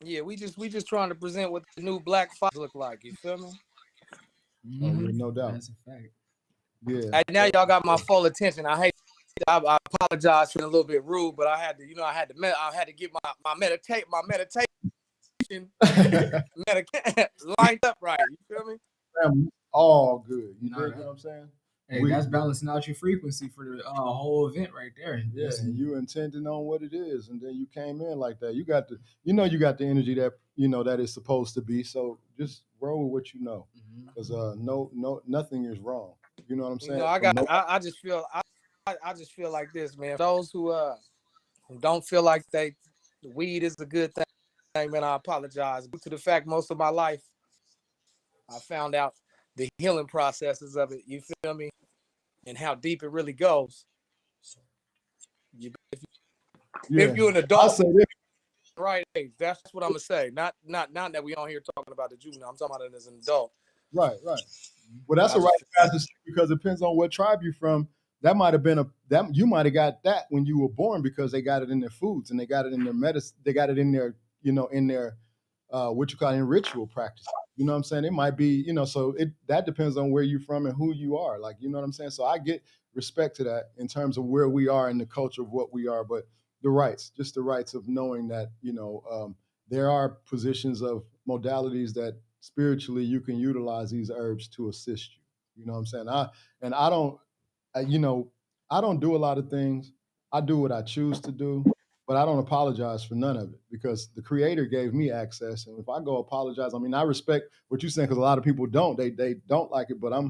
Yeah, we just trying to present what the new black fathers look like. You feel me? Oh yeah, no doubt. That's a fact. Yeah. And now y'all got my full attention. I apologize for being a little bit rude, but I had to get my meditation lined up right. You feel me? All good. You No, dig what I'm saying? Hey, that's balancing out your frequency for the whole event right there. Yeah, and you intended on what it is, and then you came in like that. You got you got the energy that that is supposed to be. So just roll with what you know, because nothing is wrong. You know what I'm saying? I just feel like this, man. Those who don't feel like the weed is a good thing, man, I apologize. Due to the fact most of my life I found out the healing processes of it. You feel me? And how deep it really goes. If you're an adult, right age, that's what I'm gonna say. Not that we on here talking about the juvenile. I'm talking about it as an adult. Right. Well, that's a right passage because it depends on what tribe you're from. That might have been you might have got that when you were born because they got it in their foods and they got it in their medicine. They got it in their in their what you call in ritual practice. You know what I'm saying? It might be so that depends on where you're from and who you are. Like you know what I'm saying. So I get respect to that in terms of where we are in the culture of what we are, but the rights of knowing that there are positions of modalities that spiritually you can utilize these herbs to assist you. You know what I'm saying? I don't do a lot of things. I do what I choose to do, but I don't apologize for none of it because the creator gave me access. And if I go apologize, I mean, I respect what you're saying because a lot of people don't. They don't like it, but I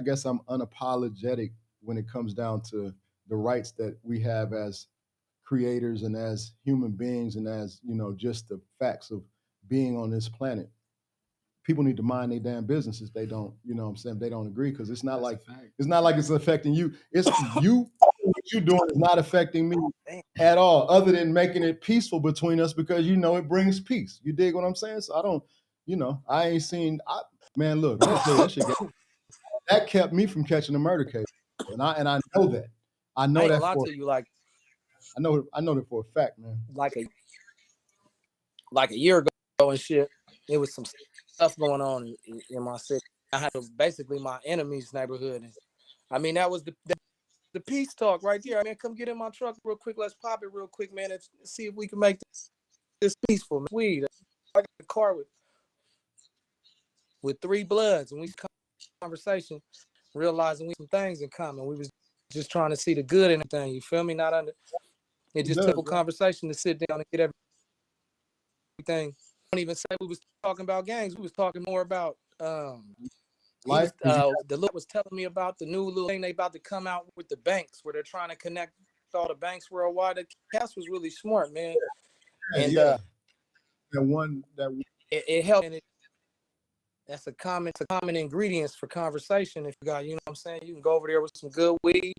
guess I'm unapologetic when it comes down to the rights that we have as creators and as human beings and as just the facts of being on this planet. People need to mind their damn businesses. They don't, what I'm saying, they don't agree because it's not like it's affecting you. It's you. What you're doing is not affecting me at all, other than making it peaceful between us because it brings peace. You dig what I'm saying? So I don't, I ain't seen. Man, look, that shit kept me from catching a murder case, and I know that. I know that for. I know that for a fact, man. Like a year ago and shit, there was some stuff going on in my city. I had basically my enemy's neighborhood. And, I mean, that was the peace talk right there. I mean, come get in my truck real quick. Let's pop it real quick, man. Let's see if we can make this peaceful. Weed. I got a car with 3 bloods, and we conversation, realizing we some things in common. We was just trying to see the good in everything. You feel me? Not under. It just took a conversation to sit down and get everything. I don't even say we was talking about gangs. We was talking more about Life. the little was telling me about the new little thing they about to come out with the banks, where they're trying to connect all the banks worldwide. The cast was really smart, man. And that one it helped. And that's a common ingredients for conversation. If you got, you know what I'm saying, you can go over there with some good weed.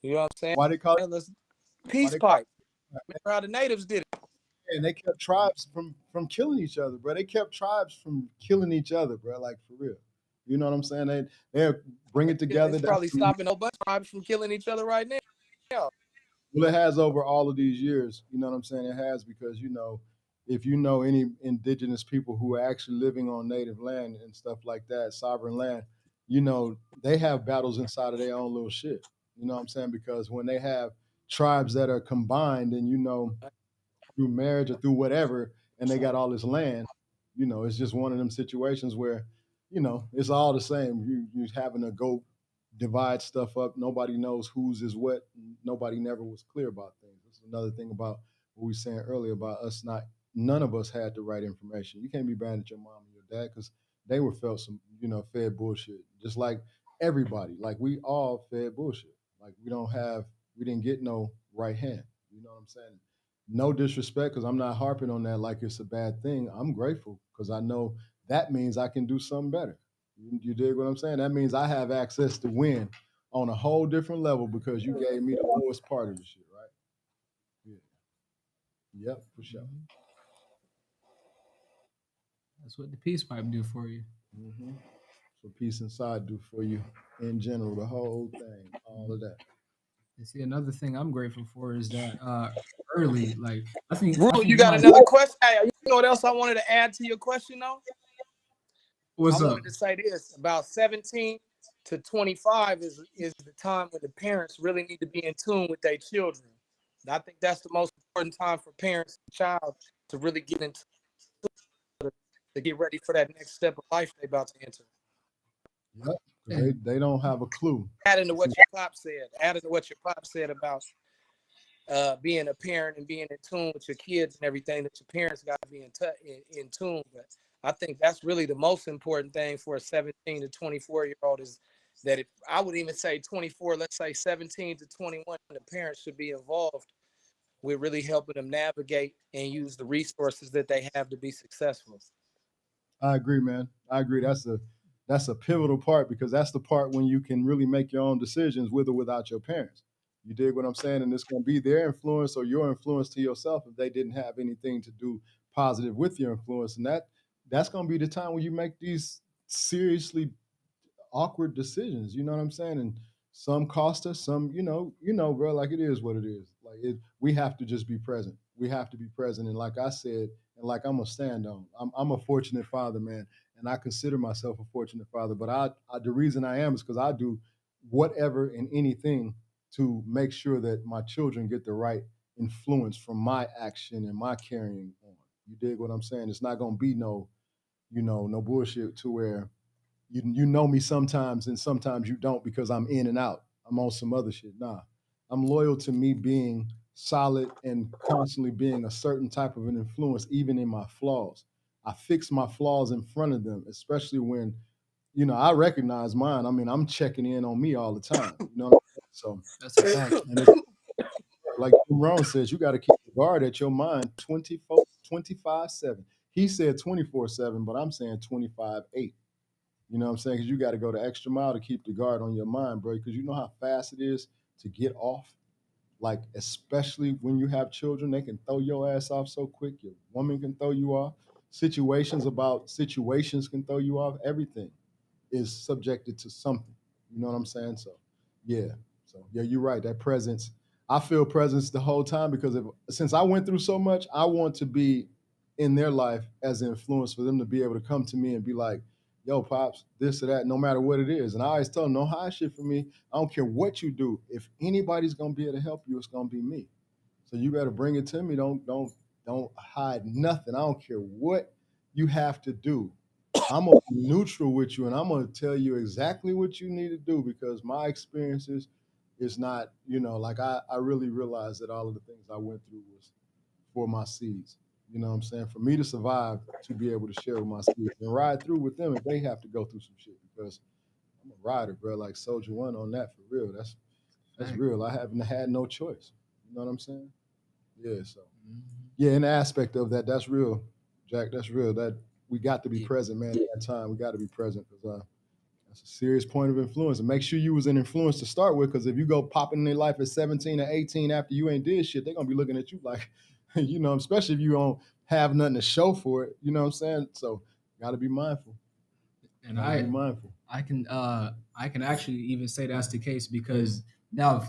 You know what I'm saying? why they call it peace pipe. Remember how the natives did it? And they kept tribes from killing each other, bro. They kept tribes from killing each other, bro. Like, for real. You know what I'm saying? They bring it together. It's probably stopping a bunch of tribes from killing each other right now. Well, it has over all of these years. You know what I'm saying? It has, because, you know, if you know any indigenous people who are actually living on native land and stuff like that, sovereign land, you know, they have battles inside of their own little shit. You know what I'm saying? Because when they have tribes that are combined and, you know, through marriage or through whatever, and they got all this land, you know, it's just one of them situations where, you know, it's all the same. You having to go divide stuff up. Nobody knows whose is what. Nobody never was clear about things. That's another thing about what we were saying earlier about us none of us had the right information. You can't be bad at your mom and your dad because they were fed bullshit. Just like everybody. Like, we all fed bullshit. Like, we didn't get no right hand. You know what I'm saying? No disrespect, because I'm not harping on that like it's a bad thing. I'm grateful because I know that means I can do something better. You dig what I'm saying? That means I have access to win on a whole different level because you gave me the lowest part of the shit, right? Yeah. Yep, for sure. That's what the peace pipe do for you. Mm-hmm. So peace inside do for you in general, the whole thing, all of that. And see, another thing I'm grateful for is that early, like I think you got another question? Hey, you know what else I wanted to add to your question though? What's I up? wanted to say this about 17 to 25 is the time when the parents really need to be in tune with their children. And I think that's the most important time for parents and child to really get into to get ready for that next step of life they're about to enter. Yep. They don't have a clue. Adding to what your pop said about being a parent and being in tune with your kids and everything, that your parents got to be in tune with. I think that's really the most important thing for a 17 to 24-year-old is that if I would even say 24, let's say 17 to 21, the parents should be involved with really helping them navigate and use the resources that they have to be successful. I agree, man. I agree. That's a pivotal part, because that's the part when you can really make your own decisions with or without your parents. You dig what I'm saying? And it's going to be their influence or your influence to yourself if they didn't have anything to do positive with your influence. And that's going to be the time when you make these seriously awkward decisions. You know what I'm saying? And some cost us, some, bro, like, it is what it is. Like, we have to just be present. We have to be present. And like I said, and like I'm going to stand on, I'm a fortunate father, man. And I consider myself a fortunate father. But the reason I am is because I do whatever and anything to make sure that my children get the right influence from my action and my carrying on. You dig what I'm saying? It's not going to be no bullshit to where you know me sometimes and sometimes you don't because I'm in and out. I'm on some other shit. Nah, I'm loyal to me being solid and constantly being a certain type of an influence, even in my flaws. I fix my flaws in front of them, especially when, I recognize mine. I mean, I'm checking in on me all the time. You know what I'm saying? So that's a fact. Like Ron says, you got to keep the guard at your mind 25/7. He said 24/7, but I'm saying 25/8. You know what I'm saying? Because you got to go the extra mile to keep the guard on your mind, bro. Because you know how fast it is to get off. Like, especially when you have children, they can throw your ass off so quick. Your woman can throw you off. Situations can throw you off. Everything is subjected to something. You know what I'm saying? So, yeah, you're right. That presence, I feel presence the whole time because since I went through so much, I want to be in their life as an influence for them to be able to come to me and be like, yo, Pops, this or that, no matter what it is. And I always tell them, no hide shit for me. I don't care what you do. If anybody's going to be able to help you, it's going to be me. So you better bring it to me. Don't hide nothing. I don't care what you have to do. I'm going to be neutral with you, and I'm going to tell you exactly what you need to do because my experiences it's not, like I really realized that all of the things I went through was for my seeds. You know what I'm saying? For me to survive, to be able to share with my seeds and ride through with them if they have to go through some shit. Because I'm a rider, bro. Like Soldier One on that for real. That's real. I haven't had no choice. You know what I'm saying? Yeah. So yeah, in the aspect of that, that's real, Jack. That's real. That we got to be present, man. At that time, we got to be present because that's a serious point of influence. And make sure you was an influence to start with, because if you go popping in their life at 17 or 18 after you ain't did shit, they're gonna be looking at you like, especially if you don't have nothing to show for it. You know what I'm saying? So gotta be mindful. And Gotta be mindful. I can actually even say that's the case, because now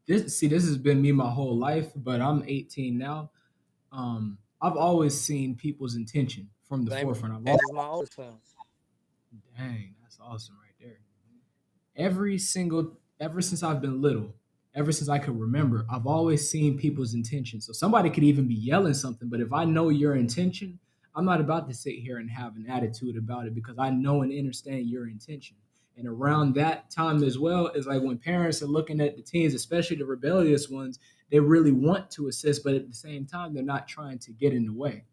this has been me my whole life, but I'm 18 now. I've always seen people's intention from the forefront. That is my older son. Dang, that's awesome right there. Ever since I've been little, ever since I could remember, I've always seen people's intention. So somebody could even be yelling something, but if I know your intention, I'm not about to sit here and have an attitude about it, because I know and understand your intention. And around that time as well is like when parents are looking at the teens, especially the rebellious ones, they really want to assist, but at the same time, they're not trying to get in the way.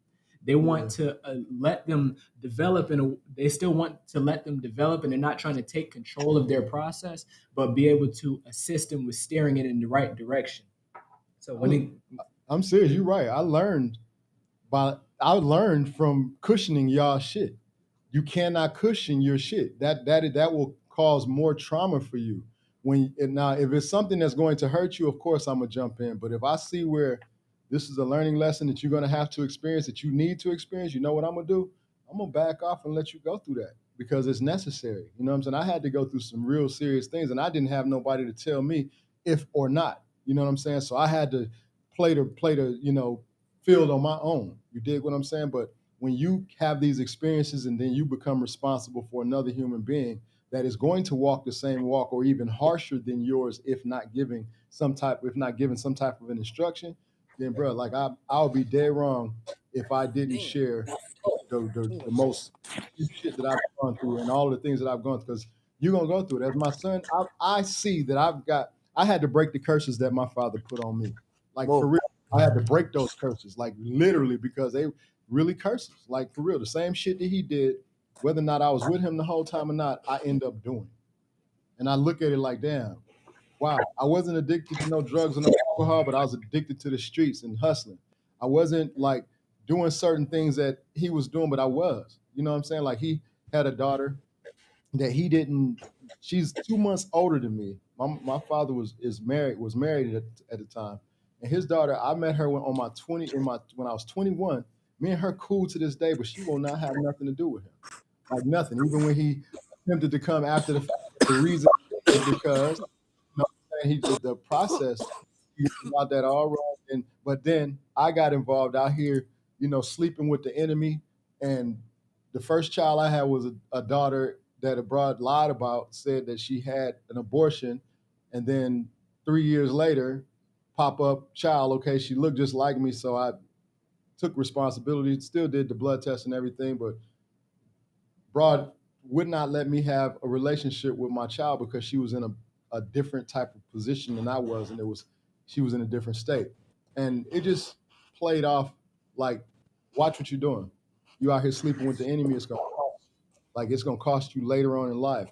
They want to let them develop they still want to let them develop, and they're not trying to take control of their process, but be able to assist them with steering it in the right direction. So I'm serious, you're right. I learned from cushioning y'all shit. You cannot cushion your shit. That will cause more trauma for you. Now, if it's something that's going to hurt you, of course I'm gonna jump in. But if I see where this is a learning lesson that you're gonna have to experience, that you need to experience, you know what I'm gonna do? I'm gonna back off and let you go through that, because it's necessary. You know what I'm saying? I had to go through some real serious things, and I didn't have nobody to tell me if or not. You know what I'm saying? So I had to play the field on my own. You dig what I'm saying? But when you have these experiences and then you become responsible for another human being that is going to walk the same walk or even harsher than yours, if not given some type of an instruction, then bro, like I'll be dead wrong if I didn't share the most shit that I've gone through and all the things that I've gone through, because you're gonna go through it. As my son, I see that I had to break the curses that my father put on me. Like for real, I had to break those curses, like literally, because they really curses. Like for real, the same shit that he did, whether or not I was with him the whole time or not, I end up doing. And I look at it like, damn, wow, I wasn't addicted to no drugs or no alcohol, but I was addicted to the streets and hustling. I wasn't like doing certain things that he was doing, but I was. You know what I'm saying? Like he had a daughter that he didn't. She's 2 months older than me. My father was married at the time, and his daughter, I met her when I was 21. Me and her cool to this day, but she will not have nothing to do with him, like nothing. Even when he attempted to come after the reason is because the process he got that all wrong. But then I got involved out here, sleeping with the enemy. And the first child I had was a daughter that abroad lied about, said that she had an abortion, and then 3 years later, pop up child. Okay, she looked just like me, so I took responsibility. Still did the blood test and everything, but broad would not let me have a relationship with my child because she was in a different type of position than I was, and she was in a different state. And it just played off like, watch what you're doing. You out here sleeping with the enemy, it's gonna cost you later on in life.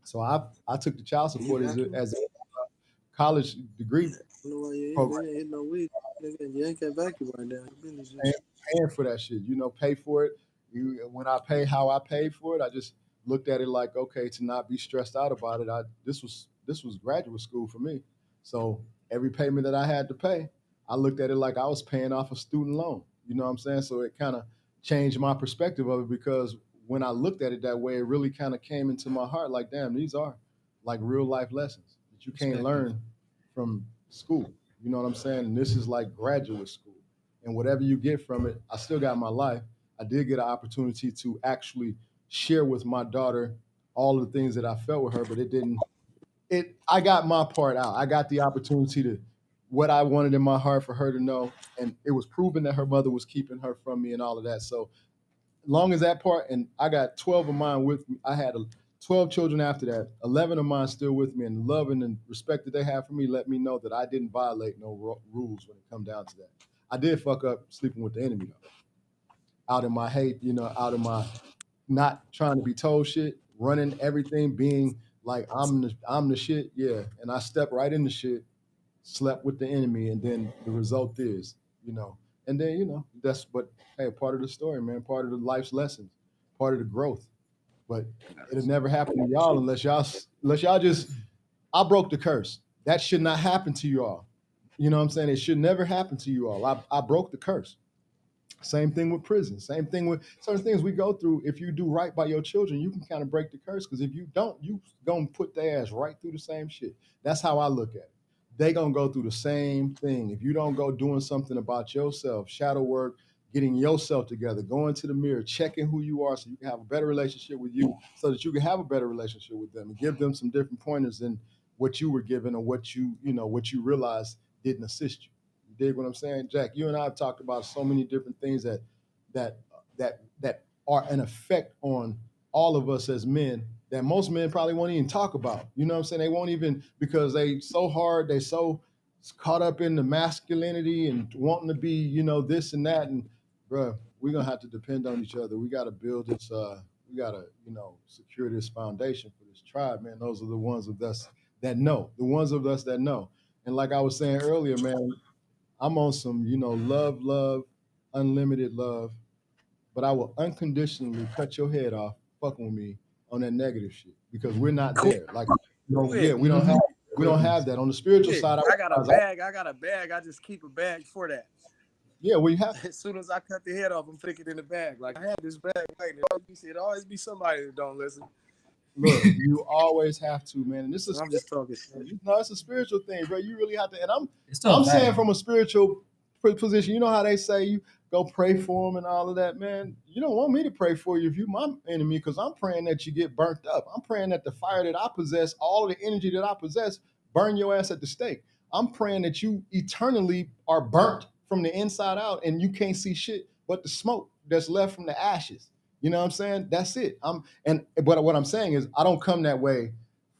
So I took the child support as a college degree program. Paying for that shit, pay for it. When I pay how I paid for it, I just looked at it like, okay, to not be stressed out about it. This was graduate school for me. So every payment that I had to pay, I looked at it like I was paying off a student loan. You know what I'm saying? So it kind of changed my perspective of it, because when I looked at it that way, it really kind of came into my heart like, damn, these are like real life lessons that you can't learn from school. You know what I'm saying? And this is like graduate school. And whatever you get from it, I still got my life. I did get an opportunity to actually share with my daughter all the things that I felt with her, but I got my part out. I got the opportunity to what I wanted in my heart for her to know. And it was proven that her mother was keeping her from me and all of that. So long as that part, and I got 12 of mine with me, I had 12 children after that, 11 of mine still with me, and the love and the respect that they have for me let me know that I didn't violate no rules when it come down to that. I did fuck up sleeping with the enemy though. Out of my hate, out of my not trying to be told shit, running everything, being like I'm the shit, yeah. And I stepped right in the shit, slept with the enemy, and then the result is, and then that's but hey, part of the story, man, part of the life's lessons, part of the growth. But it'll never happen to y'all unless y'all just I broke the curse. That should not happen to you all. You know what I'm saying? It should never happen to you all. I broke the curse. Same thing with prison. Same thing with certain things we go through. If you do right by your children, you can kind of break the curse. Because if you don't, you gonna put their ass right through the same shit. That's how I look at it. They gonna go through the same thing. If you don't go doing something about yourself, shadow work, getting yourself together, going to the mirror, checking who you are so you can have a better relationship with you, so that you can have a better relationship with them and give them some different pointers than what you were given or what you realized didn't assist you. Dig what I'm saying, Jack? You and I have talked about so many different things that are an effect on all of us as men that most men probably won't even talk about. You know what I'm saying? They won't even because they so hard, they so caught up in the masculinity and wanting to be, this and that. And bro, we're gonna have to depend on each other. We gotta build this. We gotta, secure this foundation for this tribe, man. Those are the ones of us that know. The ones of us that know. And like I was saying earlier, man, I'm on some, love, unlimited love, but I will unconditionally cut your head off fucking with me on that negative shit because we're not there. Like, yeah, we don't have that on the spiritual side. I got a bag. I just keep a bag for that. Yeah, we have. As soon as I cut the head off, I'm putting it in the bag. Like I had this bag. It always be somebody that don't listen. Look, you always have to, man. And this is I'm just talking. No, it's a spiritual thing, bro. You really have to. And I'm saying from a spiritual position. You know how they say you go pray for them and all of that, man. You don't want me to pray for you if you're my enemy, because I'm praying that you get burnt up. I'm praying that the fire that I possess, all the energy that I possess, burn your ass at the stake. I'm praying that you eternally are burnt from the inside out, and you can't see shit but the smoke that's left from the ashes. You know what I'm saying? That's it. But what I'm saying is I don't come that way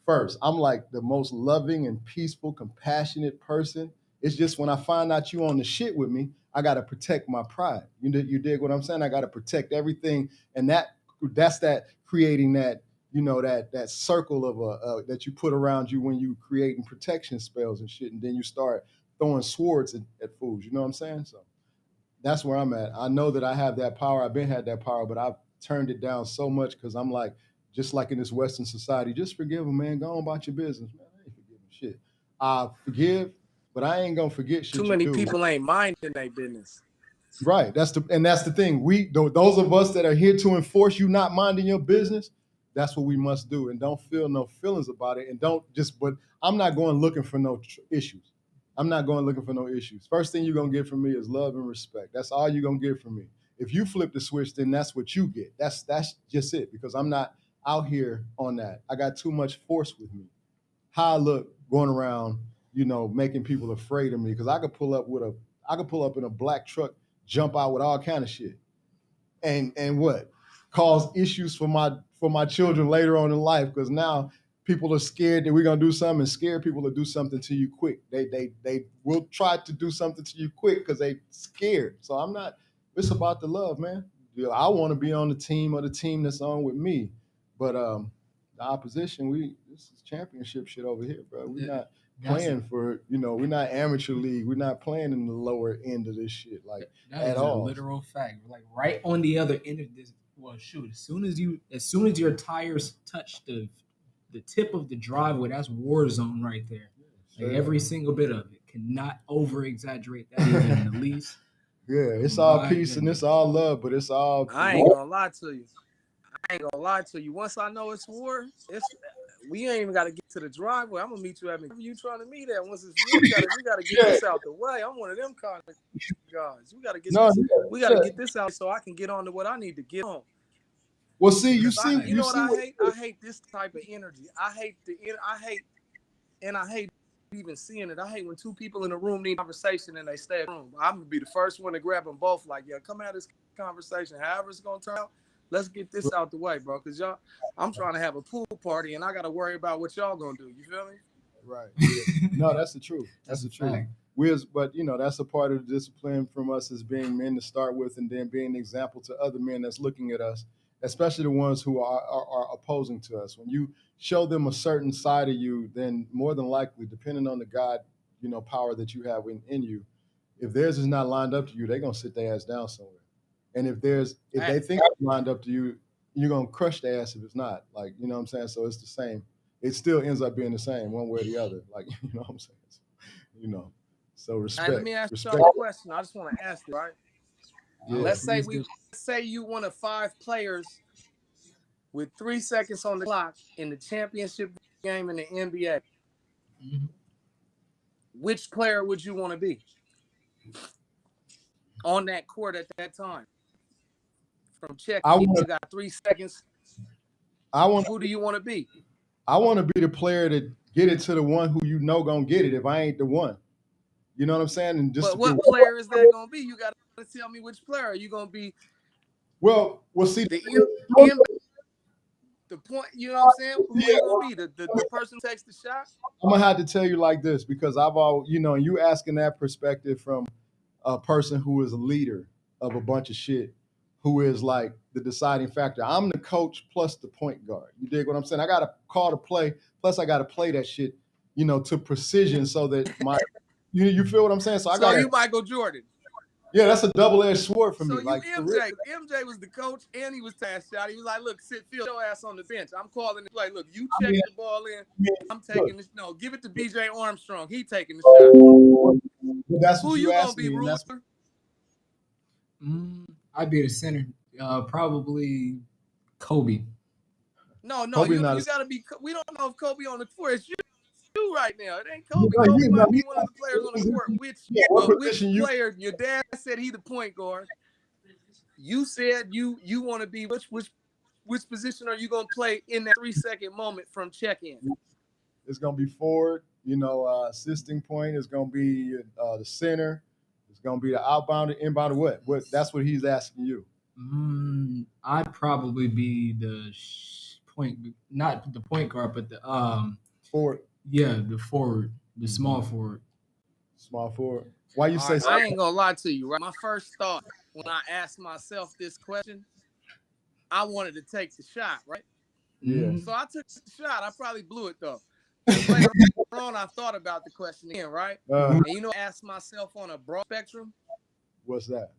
first. I'm like the most loving and peaceful, compassionate person. It's just when I find out you on the shit with me, I gotta protect my pride. You dig what I'm saying? I gotta protect everything, and that's that creating that that circle of that you put around you when you creating protection spells and shit, and then you start throwing swords at fools. You know what I'm saying? So that's where I'm at. I know that I have that power. I've been had that power, but I've turned it down so much because I'm like, just like in this Western society, just forgive them, man. Go on about your business, man. I ain't forgiving shit. I forgive, but I ain't gonna forget shit. Too many people ain't minding their business. Right. That's the thing. Those of us that are here to enforce you not minding your business, that's what we must do. And don't feel no feelings about it. And but I'm not going looking for no issues. I'm not going looking for no issues. First thing you're going to get from me is love and respect. That's all you're going to get from me. If you flip the switch, then that's what you get. That's just it, because I'm not out here on that. I got too much force with me. How I look going around, making people afraid of me, because I could pull up in a black truck, jump out with all kind of shit. And what? Cause issues for my children later on in life, because now people are scared that we're gonna do something, and scare people to do something to you quick. They will try to do something to you quick because they scared. So I'm not. It's about the love, man. I want to be on the team that's on with me, but the opposition, this is championship shit over here, bro. We're not playing for we're not amateur league. We're not playing in the lower end of this shit at all. A literal fact. Like right on the other end of this. Well, shoot. As soon as your tires touch the tip of the driveway, that's war zone right there. Like every single bit of it. Cannot over exaggerate that even in the least. Yeah, it's all peace and it's all love, but it's all. I ain't gonna lie to you. Once I know it's war, we ain't even got to get to the driveway. I'm gonna meet you at you trying to meet at. Once it's war, we gotta get this out the way. I'm one of them kind of guys. We gotta get this out so I can get on to what I need to get on. Well, see, you know what I hate? I hate this type of energy. I hate even seeing it. I hate when two people in a room need conversation and they stay in the room. I'm gonna be the first one to grab them both. Like, yeah, come out of this conversation. However it's gonna turn out, Let's get this out the way, bro. Cause I'm trying to have a pool party and I gotta worry about what y'all gonna do. You feel me? Right. Yeah. No, that's the truth. That's the truth. fact. But that's a part of the discipline from us as being men to start with, and then being an example to other men that's looking at us, especially the ones who are opposing to us. When you show them a certain side of you, then more than likely, depending on the God, power that you have in you, if theirs is not lined up to you, they're gonna sit their ass down somewhere. And if they think it's lined up to you, you're gonna crush their ass if it's not. Like, you know what I'm saying? So it's the same. It still ends up being the same one way or the other. Like, you know what I'm saying? So, so respect. Hey, let me ask respect. y'all a question. I just want to ask you, right? Yeah. Let's say you one of 5 players with 3 seconds on the clock in the championship game in the NBA. Mhm. Which player would you want to be on that court at that time? From check, you got 3 seconds. Who do you want to be? I want to be the player to get it to the one who gonna get it if I ain't the one. You know what I'm saying? And just But what player is that gonna be? You got to tell me which player. Are you gonna be? Well, see, the point. You know what I'm saying? Who you gonna be? The person who takes the shot? I'm gonna have to tell you like this because I've all you asking that perspective from a person who is a leader of a bunch of shit, who is like the deciding factor. I'm the coach plus the point guard. You dig what I'm saying? I got to call the play, plus I got to play that shit, to precision so that my, you feel what I'm saying? So you Michael Jordan. Yeah, that's a double-edged sword for me. So like MJ. MJ was the coach and he was tasked out. He was like, look, field your ass on the bench. I'm calling the play. Look, you check the ball in. I'm taking this. No, give it to BJ Armstrong. He taking the shot. That's who you gonna be, ruler? I'd be the center. Probably Kobe. No, Kobe you gotta be. We don't know if Kobe on the court. It's you right now. It ain't Kobe. Kobe might be one of the players on the court. Which player? Your dad said he the point guard. You said you want to be which position are you gonna play in that 3-second moment from check-in? It's gonna be forward. Assisting point is gonna be the center. It's gonna be the outbounder, inbounder. What? That's what he's asking you. I'd probably be the not the point guard, but the forward. Yeah, the forward, the small forward. Small forward. Why you say? I ain't gonna lie to you. Right, my first thought when I asked myself this question, I wanted to take the shot. Right. Yeah. So I took the shot. I probably blew it though. Later on, I thought about the question again. Right. And asked myself on a broad spectrum. What's that?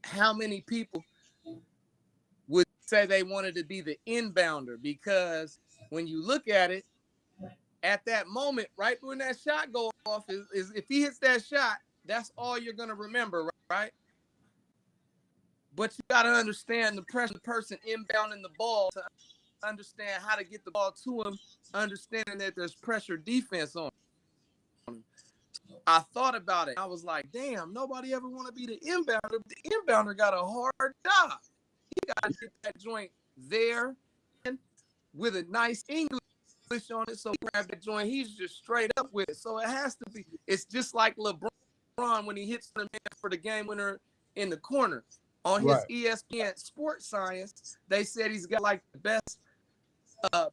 How many people would say they wanted to be the inbounder? Because when you look at it, at that moment, right when that shot goes off, is if he hits that shot, that's all you're gonna remember, right? But you gotta understand the pressure the person inbounding the ball to understand how to get the ball to him, understanding that there's pressure defense on him. I thought about it. I was like, damn, nobody ever want to be the inbounder. The inbounder got a hard job. He got to get that joint there and with a nice English on it. So he grab that joint. He's just straight up with it. So it has to be. It's just like LeBron when he hits the man for the game winner in the corner. On his ESPN Sports Science, they said he's got like the best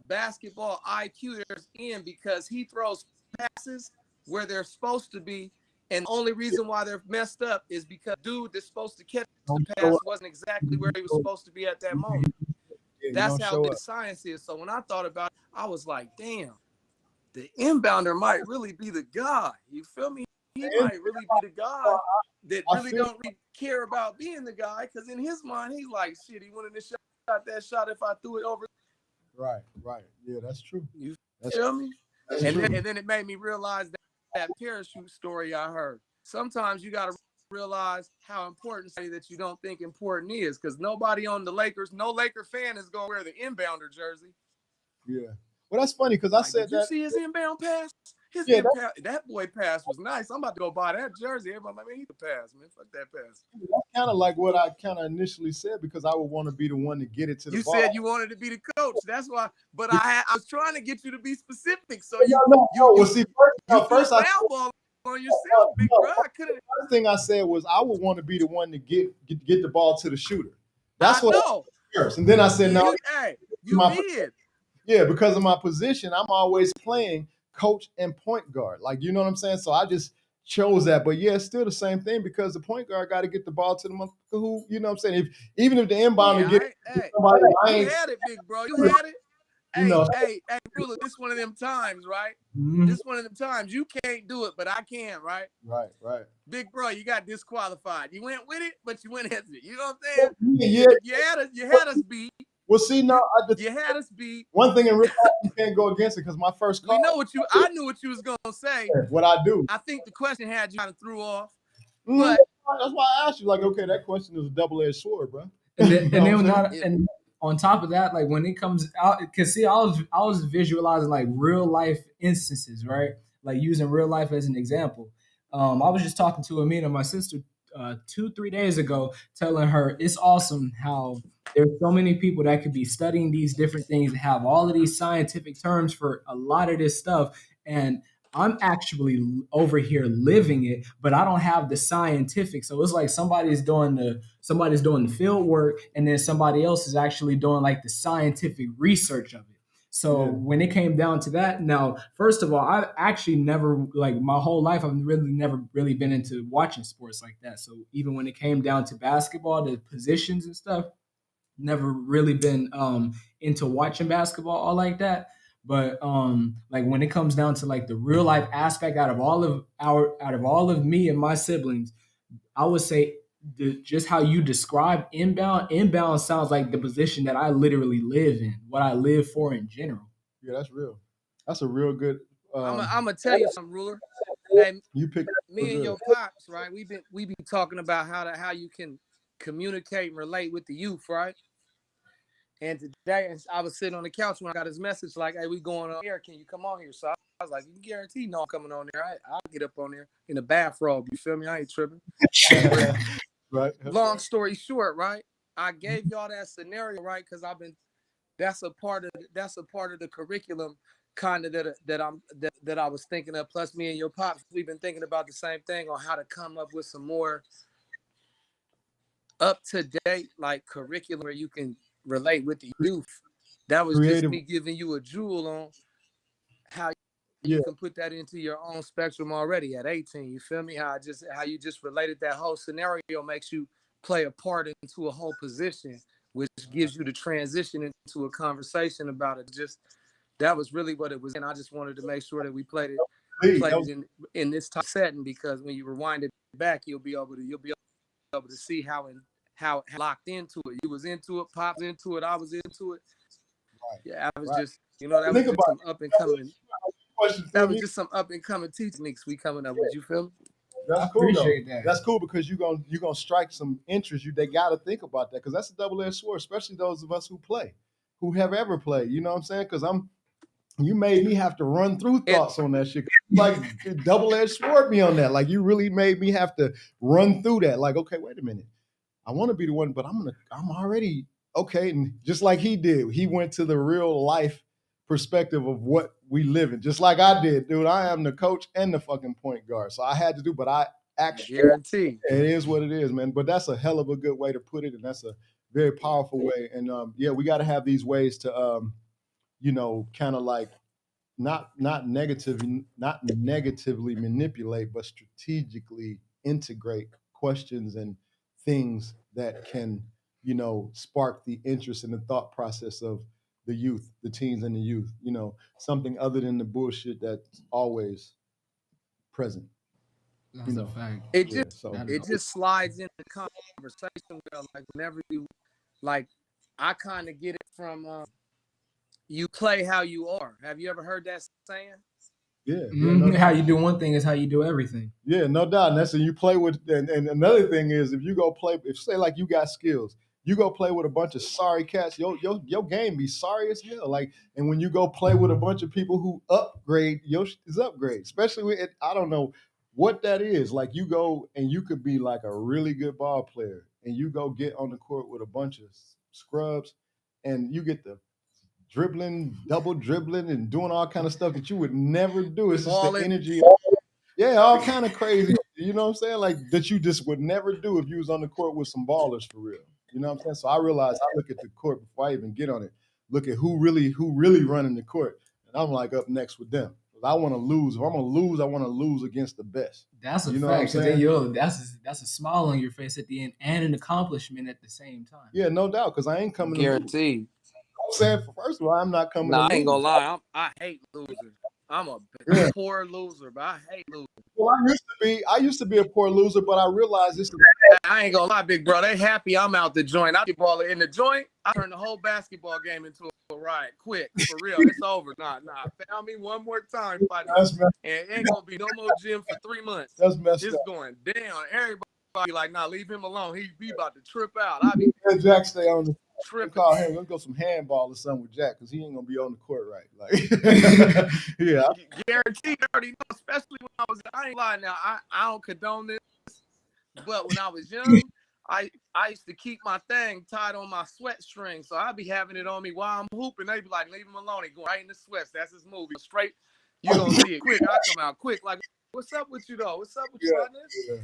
basketball IQ there's in because he throws passes where they're supposed to be, and the only reason why they're messed up is because dude that's supposed to catch the pass wasn't exactly where he was supposed to be at that moment. That's how good science is. So when I thought about it, I was like, damn, the inbounder might really be the guy. You feel me? He might really be the guy that really don't really care about being the guy, because in his mind, he's like, shit, he wanted to shot that shot if I threw it over. Right. Yeah, that's true. You feel me? And then it made me realize that parachute story I heard. Sometimes you got to realize how important somebody that you don't think important is, because nobody on the Lakers, no Laker fan is going to wear the inbounder jersey. Yeah. Well, that's funny because I said did you see his inbound pass? That boy pass was nice. I'm about to go buy that jersey. Everybody like, man, he the pass, man. Fuck that pass. That's kind of like what I kind of initially said, because I would want to be the one to get it to the ball. You said you wanted to be the coach. That's why. But I was trying to get you to be specific. So first I ball on yourself, big bro. The first thing I said was I would want to be the one to get the ball to the shooter. That's I what know. first. And then I said, no, You my- did. yeah, because of my position, I'm always playing coach and point guard. Like, you know what I'm saying? So I just chose that. But yeah, it's still the same thing because the point guard got to get the ball to the motherfucker who, you know what I'm saying? Even if the inbounder get somebody, you had it, big bro. You had it. You know. Hey, Ruler, this one of them times, right? Mhm. This one of them times. You can't do it, but I can, right? Right. Big bro, you got disqualified. You went with it, but you went against it. You know what I'm saying? Yeah. You had us beat. Well, see, no, You had us beat. One thing in real life, you can't go against it because my first call. We know what you. I knew what you was gonna say. What I do. I think the question had you kind of threw off. But that's why I asked you. Like, okay, that question is a double-edged sword, bro. And on top of that, like when it comes out, because see, I was visualizing like real life instances, right? Like using real life as an example. I was just talking to Amina, my sister, 2-3 days ago, telling her it's awesome how there's so many people that could be studying these different things and have all of these scientific terms for a lot of this stuff. And I'm actually over here living it, but I don't have the scientific. So it's like somebody's doing the field work, and then somebody else is actually doing like the scientific research of it. So when it came down to that, now, first of all, I actually never, like my whole life, I've never really been into watching sports like that. So even when it came down to basketball, the positions and stuff, never really been into watching basketball all like that. But like when it comes down to like the real life aspect out of all of me and my siblings, I would say just how you describe inbound sounds like the position that I literally live in, what I live for in general. Yeah, that's real. That's a real good. I'm gonna tell you something, Ruler. Hey, you pick me and your pops, right? We be talking about how you can communicate and relate with the youth, right? And today I was sitting on the couch when I got his message like, "Hey, we going on here? Can you come on here?" So I was like, "You can guarantee no I'm coming on there. I'll get up on there in a bathrobe. You feel me? I ain't tripping." Right. Long story short, right? I gave y'all that scenario, right? Because that's a part of the curriculum kind of that I was thinking of. Plus, me and your pops, we've been thinking about the same thing on how to come up with some more up to date like curriculum where you can relate with the youth. That was just me giving you a jewel on how you can put that into your own spectrum already at 18. You feel me? How you just related that whole scenario makes you play a part into a whole position, which gives you the transition into a conversation about it. Just that was really what it was. And I just wanted to make sure that we played it in this type setting, because when you rewind it back, you'll be able to see how locked into it. You was into it, Pop's into it, I was into it. Right. Yeah, I was just, that was just some up and coming. That was just some up and coming techniques we coming up with. You feel me? That's cool. Appreciate that. That's cool because you're gonna strike some interest. They gotta think about that because that's a double-edged sword, especially those of us who have ever played. You know what I'm saying? Because you made me have to run through thoughts on that shit. Like double-edged sword me on that. Like you really made me have to run through that. Like, okay, wait a minute. I want to be the one, but I'm already okay. And just like he did, he went to the real life perspective of what we live in, just like I did, dude. I am the coach and the fucking point guard, so I had to do. But I actually guarantee it is what it is, man. But that's a hell of a good way to put it, and that's a very powerful way. And we got to have these ways to, kind of like not negatively manipulate, but strategically integrate questions and things that can, spark the interest and the thought process of the youth, the teens and the youth, something other than the bullshit that's always present. That's a fact. It just slides in the conversation. Like whenever you, like, I kind of get it from you play how you are. Have you ever heard that saying? Yeah. No how you do one thing is how you do everything. Yeah, no doubt. And that's when you play with, and another thing is if you go play, if say like you got skills, you go play with a bunch of sorry cats, your game be sorry as hell. Like, and when you go play with a bunch of people who upgrade, your shit is upgrade. Especially with it, I don't know what that is. Like you go and you could be like a really good ball player, and you go get on the court with a bunch of scrubs, and you get the dribbling, double dribbling, and doing all kind of stuff that you would never do. It's just the energy. Yeah, all kind of crazy. You know what I'm saying? Like that you just would never do if you was on the court with some ballers for real. You know what I'm saying? So I realized I look at the court before I even get on it. Look at who really running the court, and I'm like up next with them. I want to lose. If I'm gonna lose, I want to lose against the best. That's a You know fact. what I'm saying? That's a smile on your face at the end and an accomplishment at the same time. Yeah, no doubt. Because I ain't coming Guaranteed. to lose. I'm saying, first of all, I'm not coming. Nah, to I ain't lose. gonna lie. I hate losing. I'm a poor loser, but I hate losing. Well, I used to be a poor loser, but I realized this is. I ain't gonna lie, big bro. They happy I'm out the joint. I baller in the joint. I turn the whole basketball game into a riot. Quick, for real. It's over. Nah. Found me one more time, fighting, and it ain't gonna be no more gym for 3 months. That's messed It's up. going down. Everybody like, nah, leave him alone. He about to trip out. I be Jack stay on the tripping. Call him. Let's go some handball or something with Jack because he ain't gonna be on the court right. Like, yeah, guaranteed. I already know. Especially when I ain't lying now. I don't condone this, but when I was young, I used to keep my thing tied on my sweat string, so I'd be having it on me while I'm hooping. They'd be like, "Leave him alone." He going right in the sweats. That's his movie. Straight, you gonna see it quick. I come out quick. Like, what's up with you though? What's up with you?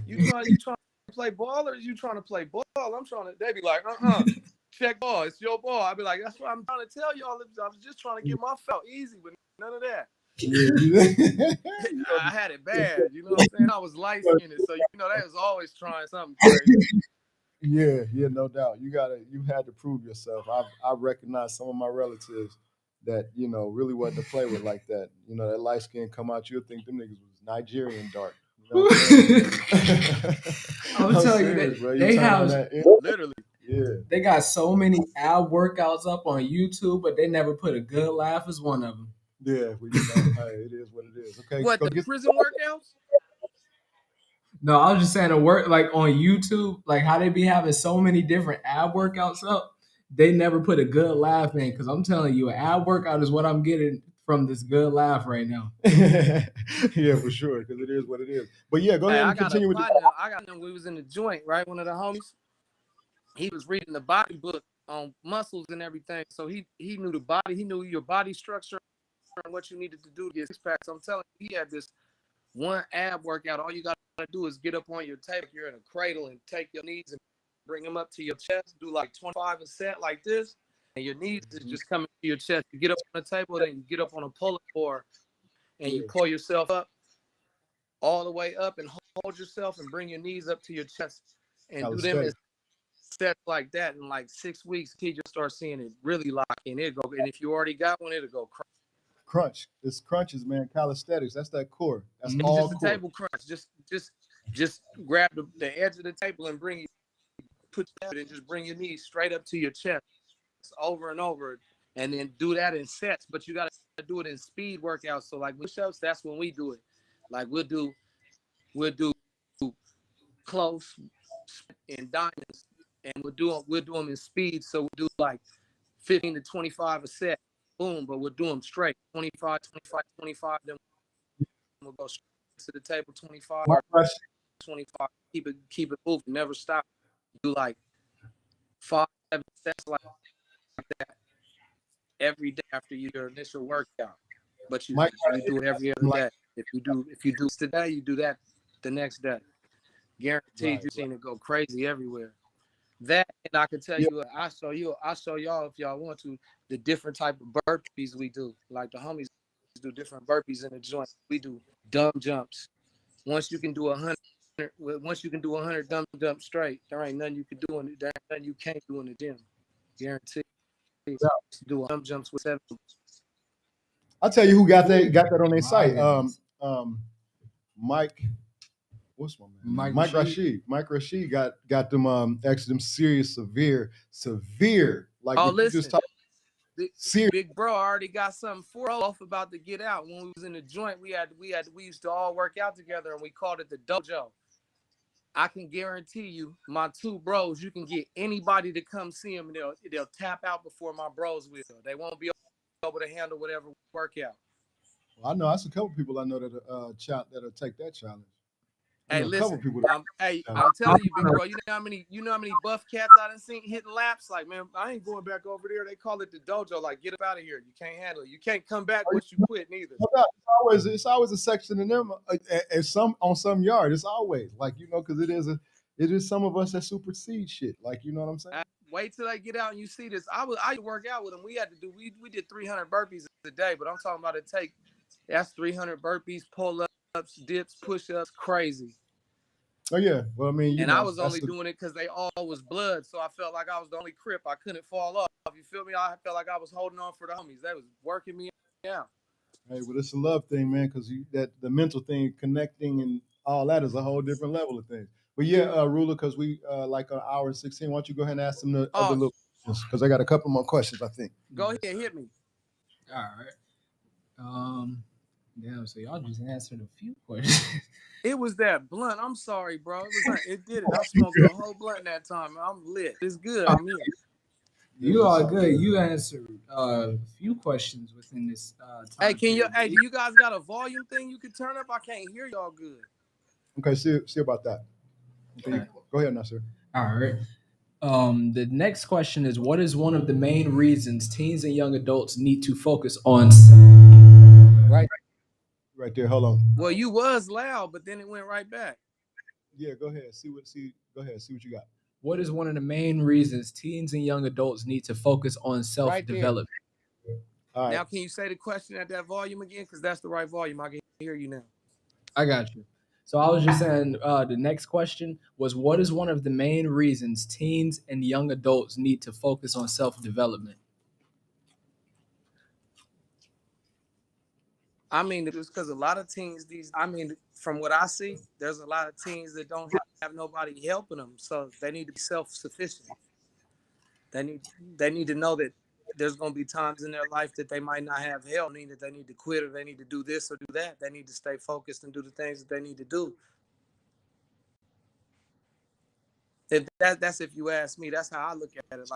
You trying to play ball or you trying to play ball? I'm trying to. They be like, check ball. It's your ball. I'd be like, that's what I'm trying to tell y'all. I was just trying to get my felt easy, but none of that. I had it bad. You know what I'm saying? I was light skinned, so they was always trying something crazy. Yeah, no doubt. You had to prove yourself. I recognize some of my relatives that, really wasn't to play with like that. That light skin come out, you'll think them niggas was Nigerian dark. I'm telling you, they have literally. Yeah. They got so many ab workouts up on YouTube, but they never put a good laugh as one of them. Yeah, hey, it is what it is. Okay. What, the prison workouts? No, I was just saying like on YouTube, like how they be having so many different ab workouts up. They never put a good laugh in because I'm telling you, an ab workout is what I'm getting from this good laugh right now. Yeah, for sure, because it is what it is. But yeah, go ahead and continue with I got him. We was in the joint, right? One of the homies. He was reading the body book on muscles and everything, so he knew the body. He knew your body structure and what you needed to do to get six packs. I'm telling you, he had this one ab workout. All you got to do is get up on your table. You're in a cradle and take your knees and bring them up to your chest. Do like 25 a set like this, and your knees is just coming to your chest. You get up on the table, then you get up on a pull-up bar, and you pull yourself up all the way up and hold yourself and bring your knees up to your chest and do them as sets like that. In like 6 weeks, you just start seeing it really lock in. And if you already got one, it'll go crunch. It's crunches, man. Calisthenics. That's that core. That's it's all just a table crunch. Just grab the edge of the table and put that and just bring your knees straight up to your chest over and over, and then do that in sets. But you gotta do it in speed workouts. So like push-ups, that's when we do it. Like we'll do close and diamonds, and we'll do them in speed. So we'll do like 15 to 25 a set. Boom, but we'll do them straight. 25, 25, 25. Then we'll go straight to the table. 25, 25. Keep it moving. Never stop. Do like 5, 7 sets like that every day after your initial workout. But you do it every other day. If you do today, you do that the next day. Guaranteed, you've seen it go crazy everywhere. That, and I can tell you, I'll show y'all if y'all want to, the different type of burpees we do. Like the homies do different burpees in the joint. We do dumb jumps. Once you can do 100 dumb jumps straight, there ain't nothing you can do there ain't nothing you can't do in the gym. Guaranteed. Do dumb jumps with 7. I'll tell you who got that on their site. Mike. What's my man? Mike Rashid. Mike Rashid got them them serious, severe. Like listen, just talk, big bro already got something for off about to get out. When we was in the joint, we used to all work out together, and we called it the dojo. I can guarantee you, my 2 bros, you can get anybody to come see them, and they'll tap out before my bros will. They won't be able to handle whatever workout. Well, I know that's a couple people I know that'll take that challenge. Hey, listen. I'm telling you, big bro. You know how many buff cats I done seen hitting laps? Like, man, I ain't going back over there. They call it the dojo. Like, get up out of here. You can't handle it. You can't come back once you quit, neither. It's always a section in them, and on some yard. It's always like because it is some of us that supersede shit. Like, you know what I'm saying? wait till they get out and you see this. I work out with them. We did 300 burpees a day, but I'm talking about that's 300 burpees, pull-ups, dips, push-ups, crazy. Oh yeah. Well, I mean, I was only doing it because they all was blood, so I felt like I was the only Crip. I couldn't fall off. You feel me? I felt like I was holding on for the homies. They was working me out. Hey, well, it's a love thing, man, because the mental thing, connecting and all that is a whole different level of things. But yeah, Ruler, because we like an hour and 16. Why don't you go ahead and ask them the other little questions? Because I got a couple more questions, I think. Go ahead, hit me. All right. Damn, so y'all just answered a few questions. It was that blunt. I'm sorry, bro. It did it. I smoked the whole blunt that time. I'm lit. It's good. I'm here. You are good. You answered a few questions within this time. Hey, do you guys got a volume thing you can turn up? I can't hear y'all good. Okay, see about that. Okay. Go ahead, Nasir. All right. The next question is, what is one of the main reasons teens and young adults need to focus on? Right there. Hold on. Well, you was loud, but then it went right back. Yeah, go ahead. Go ahead. See what you got. What is one of the main reasons teens and young adults need to focus on self-development? Right. All right. Now, can you say the question at that volume again? Because that's the right volume. I can hear you now. I got you. So I was just saying the next question was, what is one of the main reasons teens and young adults need to focus on self-development? I mean, it's because a lot of teens, from what I see, there's a lot of teens that don't have nobody helping them. So they need to be self-sufficient. They need to know that there's going to be times in their life that they might not have help, meaning that they need to quit or they need to do this or do that. They need to stay focused and do the things that they need to do. That's if you ask me, that's how I look at it.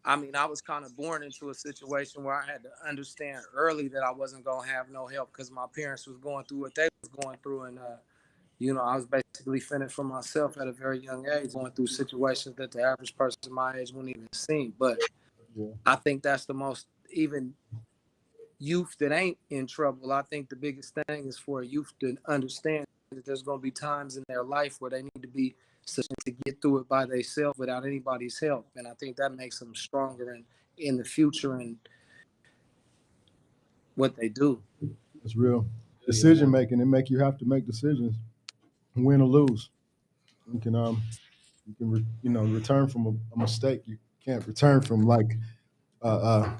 I was kind of born into a situation where I had to understand early that I wasn't going to have no help because my parents was going through what they was going through. And, I was basically fending for myself at a very young age, going through situations that the average person my age wouldn't even see. But I think that's the most, even youth that ain't in trouble, I think the biggest thing is for a youth to understand that there's going to be times in their life where they need to be sufficient to get through it by themselves without anybody's help. And I think that makes them stronger in the future and what they do. It's real. Decision making, it make you have to make decisions, win or lose. You can return from a mistake. You can't return from like a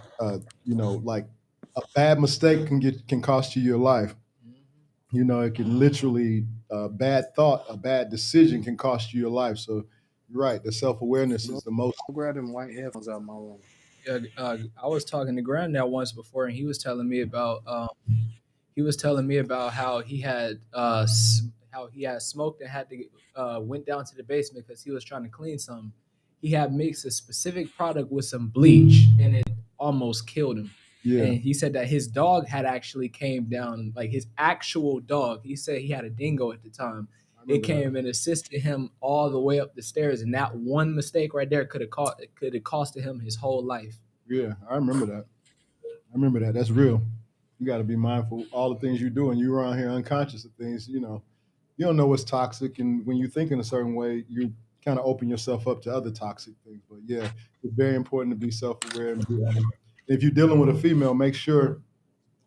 bad mistake can cost you your life. It can literally, a bad thought, a bad decision can cost you your life. So you're right. The self-awareness is the most. I'll grab them white headphones out of my room. Yeah, I was talking to Granddad once before, and he was telling me about how he had smoked and had to went down to the basement because he was trying to clean something. He had mixed a specific product with some bleach, and it almost killed him. Yeah. And he said that his dog had actually came down, like his actual dog. He said he had a dingo at the time. It came and assisted him all the way up the stairs, and that one mistake right there could have costed him his whole life. Yeah, I remember that. That's real. You got to be mindful of all the things you do, and you're around here unconscious of things. You don't know what's toxic, and when you think in a certain way, you kind of open yourself up to other toxic things. But yeah, it's very important to be self-aware. If you're dealing with a female, make sure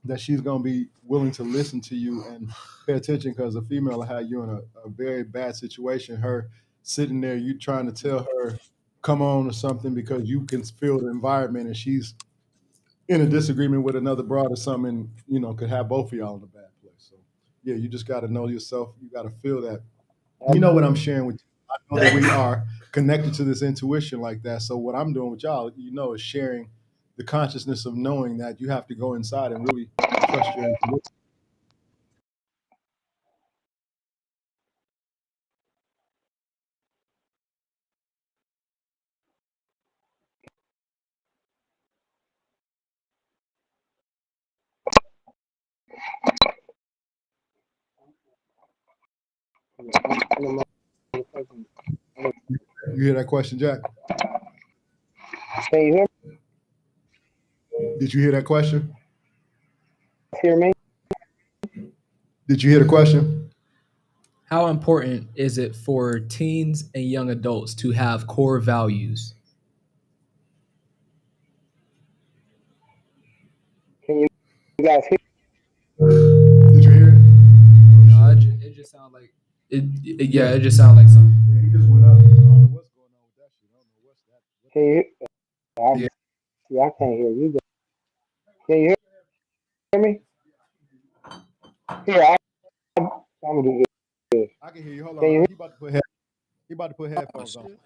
that she's going to be willing to listen to you and pay attention, because a female will have you in a very bad situation. Her sitting there, you trying to tell her, come on or something, because you can feel the environment and she's in a disagreement with another broad or something, could have both of y'all in a bad place. So yeah, you just got to know yourself. You got to feel that. You know what I'm sharing with you. I know that we are connected to this intuition like that. So what I'm doing with y'all, is sharing the consciousness of knowing that you have to go inside and really trust your intuition. You hear that question, Jack? Can you hear me? Did you hear that question? Hear me? Did you hear the question? How important is it for teens and young adults to have core values? Can you guys hear? Did you hear it? No, it just sounds like yeah, it just sounds like something. Yeah, he just went up. I don't know what's going on with that shit. I don't know what's that. What Can you? Yeah. I can't hear you. Can you hear me? Here, I'm gonna do this. I can hear you. Hold Can you on. hear? He about to put Oh headphones on. shit.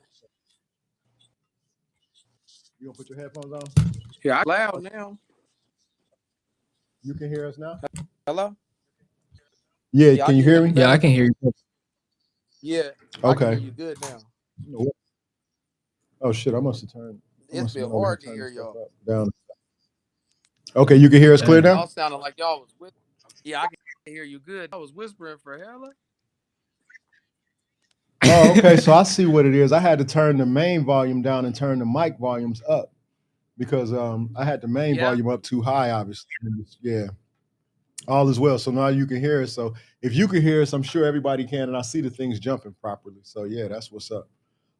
You gonna put your headphones on? Yeah, I loud now. You can hear us now? Hello? Yeah, Yeah, I can you can hear hear you me? Yeah, I better. can hear you. Yeah, I can hear Okay. you good now. Oh shit, I must have It's been went over here hard to turning hear stuff y'all. up. Down. Okay, you can hear us clear now? Y'all sounded like y'all was yeah, I can hear you good. I was whispering for hella. Oh, okay. So I see what it is. I had to turn the main volume down and turn the mic volumes up because I had the main Yeah. volume up too high, obviously. Yeah. All is well. So now you can hear us. So if you can hear us, I'm sure everybody can, and I see the things jumping properly. So yeah, that's what's up.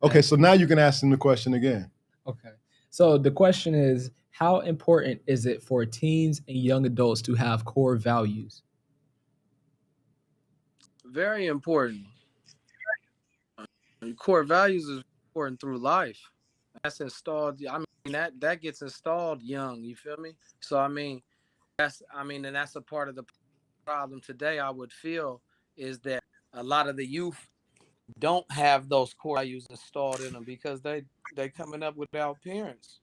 Okay, so now you can ask them the question again. Okay. So the question is, how important is it for teens and young adults to have core values? Very important. Core values is important through life. That's installed. I mean that gets installed young. You feel me? So I mean and that's a part of the problem today. I would feel is that a lot of the youth don't have those core values installed in them because they coming up without parents.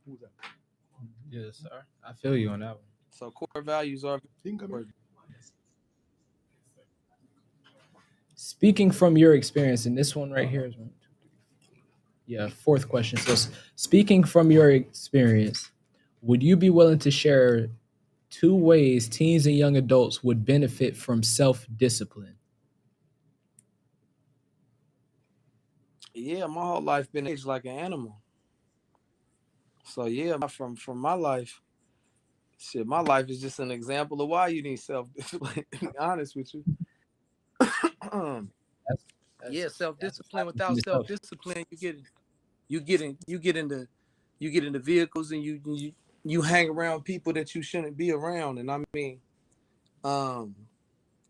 Who's that? Yes, sir. I feel you on that one. So core values are He can come in. important. Speaking from your experience, and this one right here is one, two, three. Yeah, fourth question. So, speaking from your experience, would you be willing to share two ways teens and young adults would benefit from self discipline? Yeah, my whole life been aged like an animal. So yeah, from my life, shit, my life is just an example of why you need self discipline. To be honest with you. That's Yeah, self that's discipline. in Without self itself. discipline, you get into vehicles and you hang around people that you shouldn't be around. And I mean, um,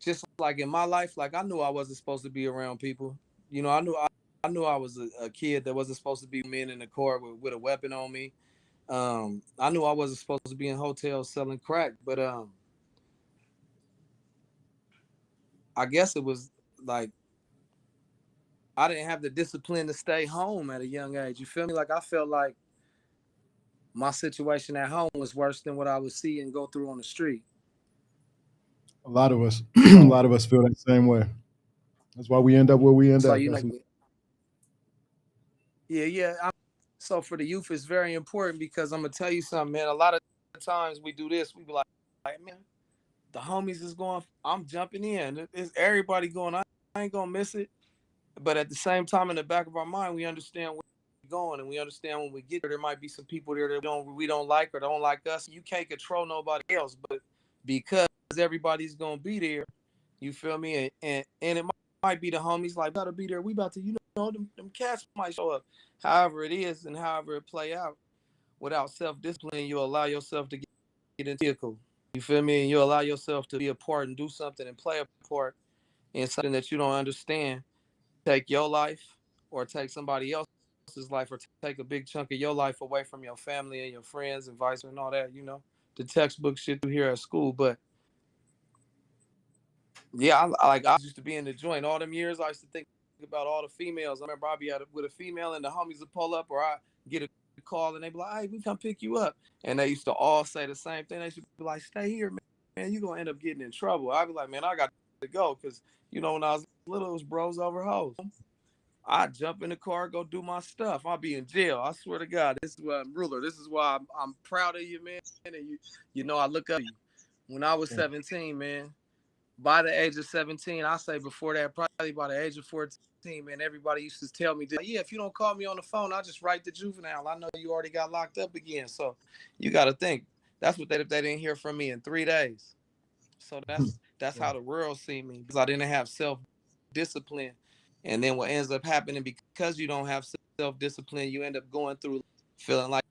just like in my life, like I knew I wasn't supposed to be around people. You know, I knew I was a kid that wasn't supposed to be men in the car with a weapon on me. I knew I wasn't supposed to be in hotels selling crack, but I guess it was like I didn't have the discipline to stay home at a young age. You feel me? Like I felt like my situation at home was worse than what I would see and go through on the street. A lot of us, a So, lot of us feel that same way. That's why we end up where we end so up. you know, That's yeah. So for the youth, it's very important because I'm gonna tell you something, man. A lot of times we do this, we be like, man, the homies is going. I'm jumping in. It's everybody going. I ain't gonna miss it. But at the same time, in the back of our mind, we understand where we're going, and we understand when we get there might be some people there that we don't like or don't like us. You can't control nobody else, but because everybody's gonna be there, you feel me? And it might be the homies like gotta be there. We about to, them cats might show up. However it is and however it play out, without self discipline, you allow yourself to get into the vehicle. You feel me? And you allow yourself to be a part and do something and play a part in something that you don't understand. Take your life or take somebody else's life or take a big chunk of your life away from your family and your friends and vice and all that, the textbook shit you hear at school. But yeah, I used to be in the joint all them years. I used to think about all the females. I remember I'd be with a female and the homies would pull up, or I get a call and they be like, "Hey, we come pick you up." And they used to all say the same thing. They used to be like, "Stay here, man. You gonna end up getting in trouble." I'd be like, "Man, I got to go," because when I was little, it was bros over hoes. I jump in the car, go do my stuff. I'll be in jail. I swear to God, this is why I'm ruler. This is why I'm proud of you, man. And I look up to you. When I was 17, man, by the age of 17, I say before that, probably by the age of 14, man, everybody used to tell me, yeah, if you don't call me on the phone, I'll just write the juvenile. I know you already got locked up again. So you got to think. That's what they didn't hear from me in 3 days. So that's Right. how the world see me, because I didn't have self-discipline. And then what ends up happening, because you don't have self-discipline, you end up going through feeling like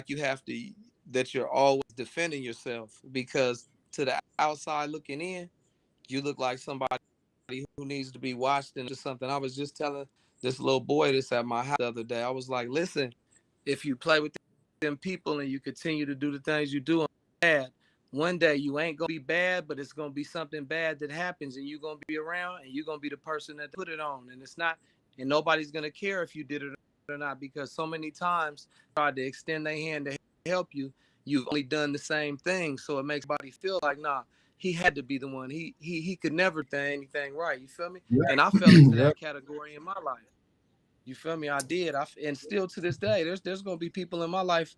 you have to, that you're always defending yourself, because to the outside looking in, you look like somebody who needs to be watched into something. I was just telling this little boy this at my house the other day. I was like, listen, if you play with them people and you continue to do the things you do bad, one day you ain't gonna be bad, but it's gonna be something bad that happens, and you're gonna be around, and you're gonna be the person that put it on. And it's not, and nobody's gonna care if you did it or not, because so many times tried to extend their hand to help you, you've only done the same thing. So it makes somebody feel like, nah, he had to be the one. He could never do anything right. You feel me? And I fell into Yep. that category in my life. You feel me? I did. And still to this day, there's gonna be people in my life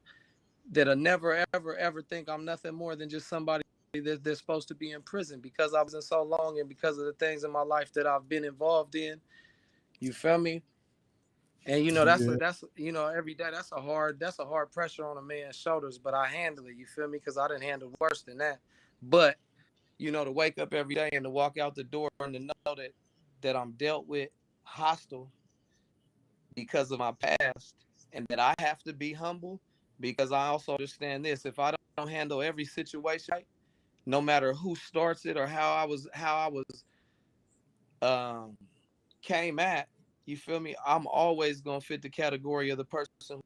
that'll never ever think I'm nothing more than just somebody that they're supposed to be in prison, because I was in so long, and because of the things in my life that I've been involved in. You feel me? And Yeah. that's every day that's a hard pressure on a man's shoulders, but I handle it. You feel me? Because I didn't handle worse than that. But to wake up every day and to walk out the door and to know that I'm dealt with hostile because of my past, and that I have to be humble, because I also understand this: if I don't handle every situation right, no matter who starts it or how I was um came at, you feel me, I'm always gonna fit the category of the person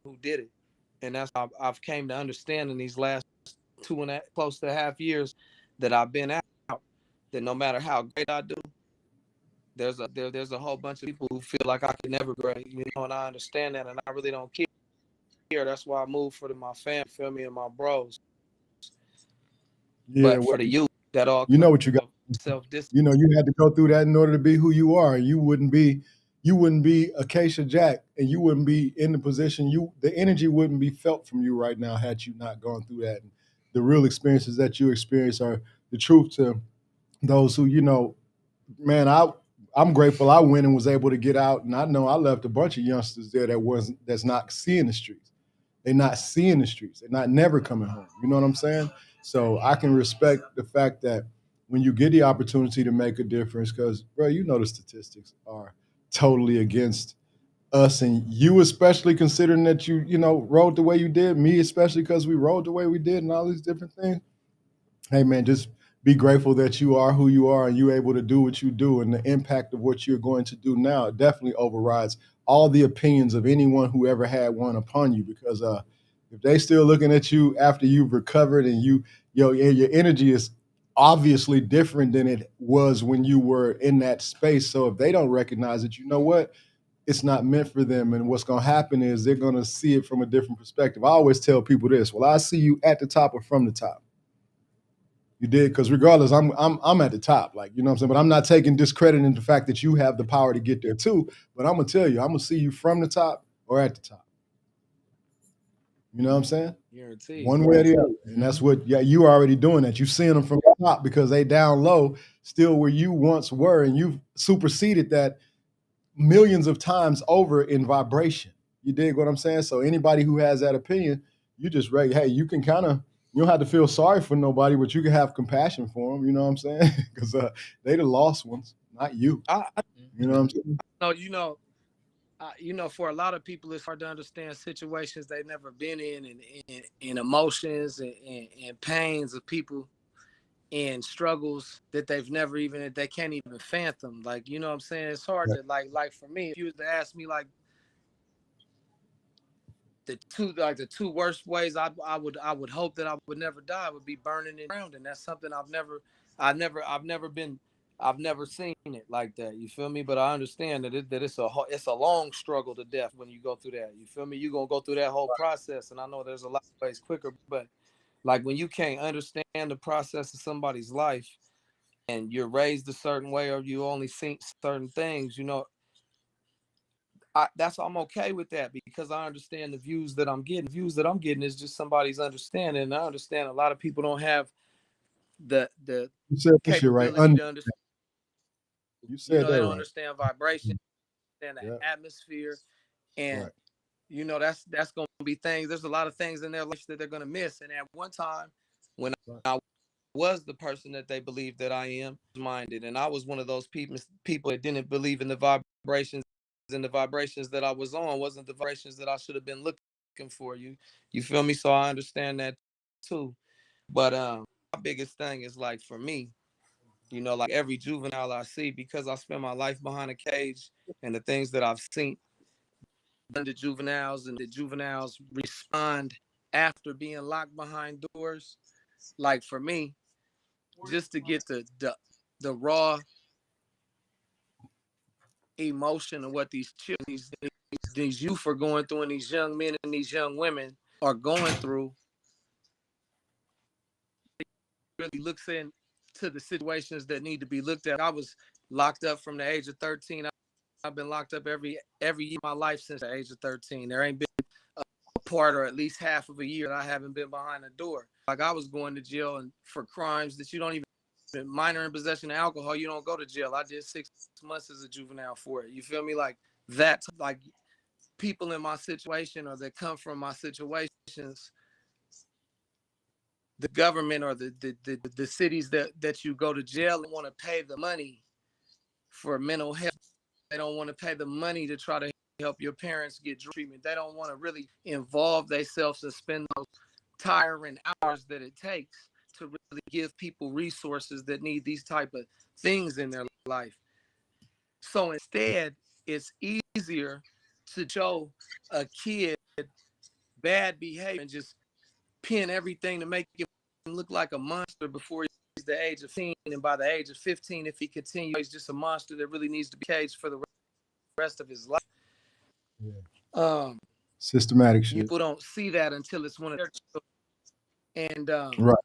who did it. And that's how I've came to understand in these last close to a half years that I've been out, that no matter how great I do, there's a whole bunch of people who feel like I can never great, and I understand that, and I really don't care. That's why I moved for my family, feel me, and my bros. Yeah. But Well, for the youth, that all you know comes what you got. from self-discipline. You had to go through that in order to be who you are. You wouldn't be Acacia Jack, and you wouldn't be in the position. The energy wouldn't be felt from you right now had you not gone through that. And the real experiences that you experience are the truth to those who, man, I'm grateful I went and was able to get out, and I know I left a bunch of youngsters there that's not seeing the streets. They're not seeing the streets. They're not never coming home. You know what I'm saying? So I can respect the fact that when you get the opportunity to make a difference, because bro, the statistics are totally against us, and you especially, considering that you rode the way you did, me especially because we rode the way we did and all these different things. Hey man, just be grateful that you are who you are and you're able to do what you do, and the impact of what you're going to do now definitely overrides all the opinions of anyone who ever had one upon you. Because if they still looking at you after you've recovered, and your energy is obviously different than it was when you were in that space. So if they don't recognize it, you know what? It's not meant for them. And what's going to happen is they're going to see it from a different perspective. I always tell people this: well, I see you at the top or from the top. You did, because regardless, I'm at the top, like, you know what I'm saying. But I'm not taking discredit in the fact that you have the power to get there too. But I'm gonna tell you, I'm gonna see you from the top or at the top. You know what I'm saying? Guaranteed. One way or the other, and that's what. Yeah, you already doing that. You seeing them from the top because they down low, still where you once were, and you've superseded that millions of times over in vibration. You dig what I'm saying? So anybody who has that opinion, you just ready. Hey, you can kind of, you don't have to feel sorry for nobody, but you can have compassion for them. You know what I'm saying? Because they the lost ones, not you. I You know what I'm saying? know, for a lot of people, it's hard to understand situations they've never been in, and emotions and pains of people, and struggles that they can't even fathom. Like, you know what I'm saying? It's hard Yeah. to like for me, if you was to ask me like the two worst ways I would hope that I would never die would be burning and drowning. That's something I've never seen it like that. You feel me? But I understand that it's a long struggle to death when you go through that. You feel me? You're gonna go through that whole process, and I know there's a lot of ways quicker, but like when you can't understand the process of somebody's life, and you're raised a certain way, or you only see certain things, I'm okay with that, because I understand the views that I'm getting. The views that I'm getting is just somebody's understanding. And I understand a lot of people don't have the You said this shit right. capability to understand. You said They that don't right. understand vibration and the Yeah. atmosphere. And Right. that's gonna be things. There's a lot of things in their life that they're gonna miss. And at one time, when Right. I was the person that they believe that I am, minded, and I was one of those people that didn't believe in the vibrations, and the vibrations that I was on wasn't the vibrations that I should have been looking for. You feel me? So I understand that too. But my biggest thing is, like, for me, like every juvenile I see, because I spend my life behind a cage, and the things that I've seen done to juveniles, and the juveniles respond after being locked behind doors. Like, for me, just to get the raw emotion of what these children, these youth are going through, and these young men and these young women are going through, really looks into the situations that need to be looked at. I was locked up from the age of 13. I've been locked up every year of my life since the age of 13. There ain't been a part, or at least half of a year, that I haven't been behind a door. Like, I was going to jail and for crimes that you don't even, minor in possession of alcohol, you don't go to jail. I did 6 months as a juvenile for it. You feel me? Like that, like people in my situation, or that come from my situations, the government or the cities that you go to jail want to pay the money for mental health. They don't want to pay the money to try to help your parents get treatment. They don't want to really involve themselves and spend those tiring hours that it takes to really give people resources that need these type of things in their life. So instead, it's easier to show a kid bad behavior and just pin everything to make him look like a monster before he's the age of 15. And by the age of 15, if he continues, he's just a monster that really needs to be caged for the rest of his life. Yeah. Systematic shit. People don't see that until it's one of their children. And right.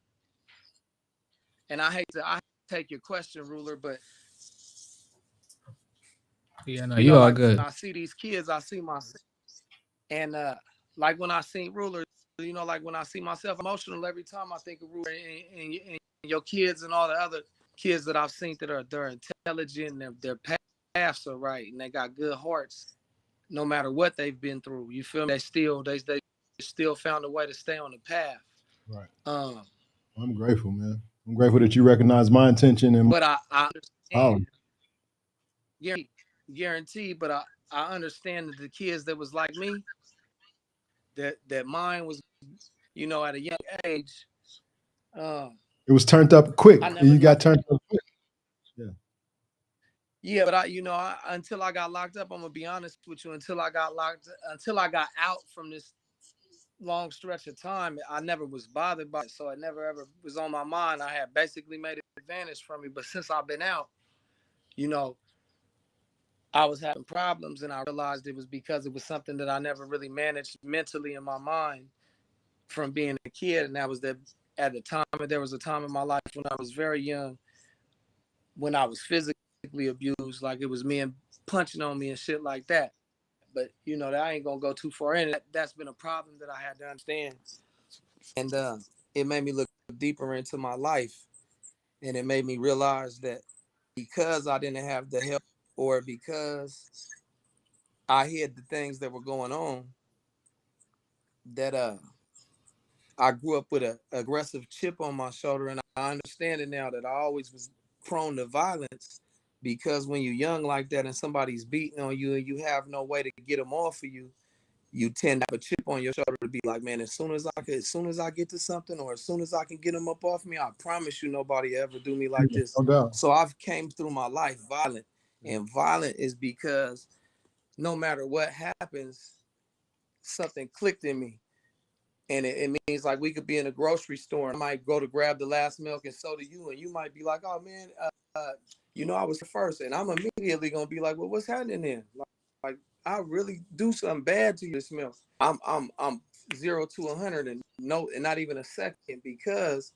And I hate to take your question, Ruler, but yeah, no, you all like, good. I see these kids, I see myself, and like when I see Ruler, like when I see myself emotional every time I think of Ruler and your kids and all the other kids that I've seen that they're intelligent, and their paths are right, and they got good hearts, no matter what they've been through. You feel me? They still found a way to stay on the path. Right. I'm grateful, man. I'm grateful that you recognize my intention and. But I understand. Guarantee. But I understand that the kids that was like me, that mine was, at a young age. It was turned up quick. You got turned up quick. Yeah. Yeah, but until I got locked up, I'm gonna be honest with you. Until I got out from this long stretch of time, I never was bothered by it. So it never ever was on my mind. I had basically made an advantage from me. But since I've been out, I was having problems, and I realized it was because it was something that I never really managed mentally in my mind from being a kid. And that was that at the time, there was a time in my life when I was very young, when I was physically abused, like it was men punching on me and shit like that. But that I ain't gonna go too far in. That's been a problem that I had to understand. And it made me look deeper into my life. And it made me realize that because I didn't have the help, or because I hid the things that were going on, that I grew up with an aggressive chip on my shoulder. And I understand it now, that I always was prone to violence, because when you're young like that and somebody's beating on you and you have no way to get them off of you, you tend to have a chip on your shoulder to be like, man, as soon as I get to something, or as soon as I can get them up off me, I promise you nobody ever do me like this. No doubt. So I've came through my life violent. And violent is because no matter what happens, something clicked in me. And it means, like, we could be in a grocery store, and I might go to grab the last milk, and so do you. And you might be like, oh, man, I was the first. And I'm immediately going to be like, well, what's happening then? Like, I really do something bad to you, this milk. I'm 0 to 100 and not even a second, because